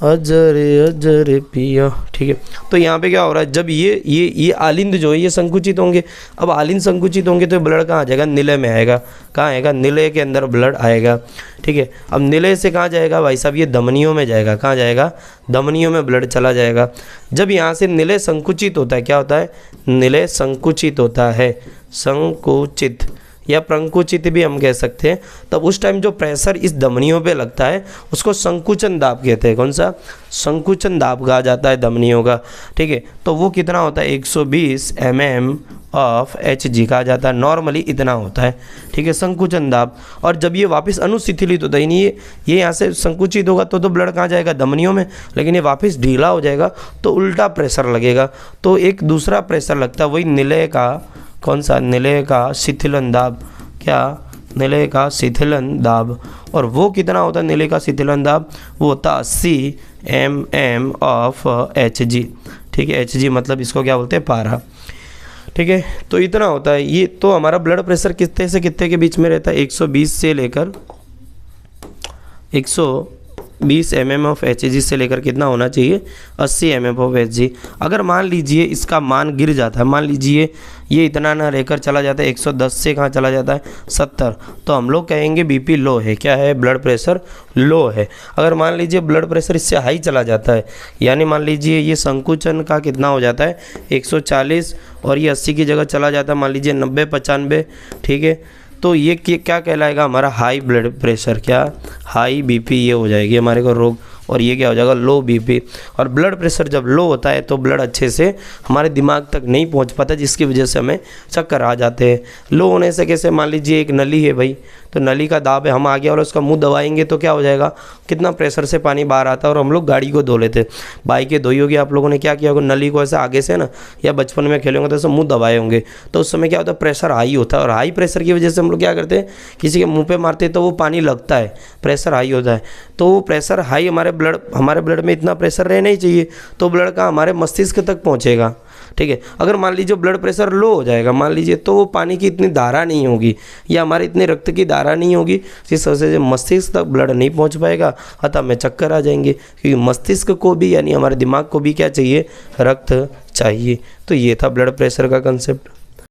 अजरे अजरे पिया, ठीक है। तो यहाँ पे क्या हो रहा है, जब ये आलिंद जो है ये संकुचित होंगे। अब आलिंद संकुचित होंगे तो ब्लड कहाँ आ जाएगा, निलय में आएगा। कहाँ आएगा, निलय के अंदर ब्लड आएगा, ठीक है। अब निलय से कहाँ जाएगा भाई साहब, ये धमनियों में जाएगा। कहाँ जाएगा, धमनियों में ब्लड चला जाएगा। जब यहाँ से निलय संकुचित होता है, क्या होता है, निलय संकुचित होता है, संकुचित या प्रंकुचित भी हम कह सकते हैं। तब उस टाइम जो प्रेशर इस धमनियों पे लगता है उसको संकुचन दाब कहते हैं। कौन सा, संकुचन दाब कहा जाता है धमनियों का, ठीक है। तो वो कितना होता है, 120 mm ऑफ Hg कहा जाता है। नॉर्मली इतना होता है, ठीक है, संकुचन दाब। और जब ये वापस अनुशिथिलित होता है, यानी ये यहाँ से संकुचित होगा तो ब्लड कहाँ जाएगा, धमनियों में। लेकिन ये वापस ढीला हो जाएगा तो उल्टा प्रेशर लगेगा। तो एक दूसरा प्रेशर लगता है, वही निलय का, कौन सा, निलय का शिथिलन दाब। क्या, निलय का शिथिलन दाब। और वो कितना होता है निलय का शिथिलन दाब, वो होता 80 mm ऑफ Hg, ठीक है। Hg मतलब इसको क्या बोलते हैं, पारा, ठीक है। तो इतना होता है ये। तो हमारा ब्लड प्रेशर कितने से कितने के बीच में रहता है, 120 से लेकर 120 mm ऑफ Hg से लेकर कितना होना चाहिए, 80 mm ऑफ Hg। अगर मान लीजिए इसका मान गिर जाता है, मान लीजिए ये इतना ना रहकर चला जाता है 110 से कहाँ चला जाता है 70, तो हम लोग कहेंगे बीपी लो है। क्या है, ब्लड प्रेशर लो है। अगर मान लीजिए ब्लड प्रेशर इससे हाई चला जाता है, यानी मान लीजिए ये संकुचन का कितना हो जाता है 140 और ये 80 की जगह चला जाता है मान लीजिए 90-95, ठीक है। तो ये क्या कहलाएगा, हमारा हाई ब्लड प्रेशर, क्या, हाई बीपी ये हो जाएगी हमारे को रोग। और ये क्या हो जाएगा, लो बीपी। और ब्लड प्रेशर जब लो होता है तो ब्लड अच्छे से हमारे दिमाग तक नहीं पहुंच पाता, जिसकी वजह से हमें चक्कर आ जाते हैं। लो होने से कैसे, मान लीजिए एक नली है भाई, तो नली का दाब है, हम आगे और उसका मुंह दबाएंगे तो क्या हो जाएगा, कितना प्रेशर से पानी बाहर आता है। और हम लोग गाड़ी को धो लेते, बाइकें धोई होगी आप लोगों ने, क्या किया होगा, नली को ऐसे आगे से ना, या बचपन में खेले होंगे तो ऐसे मुँह दबाए होंगे, तो उस समय क्या होता है, प्रेशर हाई होता है। और हाई प्रेशर की वजह से हम लोग क्या करते हैं, किसी के मुँह पर मारते तो वो पानी लगता है, प्रेशर हाई होता है। तो वो प्रेशर हाई, हमारे ब्लड में इतना प्रेशर रहना ही चाहिए, तो ब्लड का हमारे मस्तिष्क तक पहुंचेगा, ठीक है। अगर मान लीजिए ब्लड प्रेशर लो हो जाएगा मान लीजिए, तो वो पानी की इतनी धारा नहीं होगी या हमारे इतने रक्त की धारा नहीं होगी, जिस वजह से मस्तिष्क तक ब्लड नहीं पहुंच पाएगा, अतः हमें चक्कर आ जाएंगे। क्योंकि मस्तिष्क को भी यानी हमारे दिमाग को भी क्या चाहिए, रक्त चाहिए। तो ये था ब्लड प्रेशर का कंसेप्ट।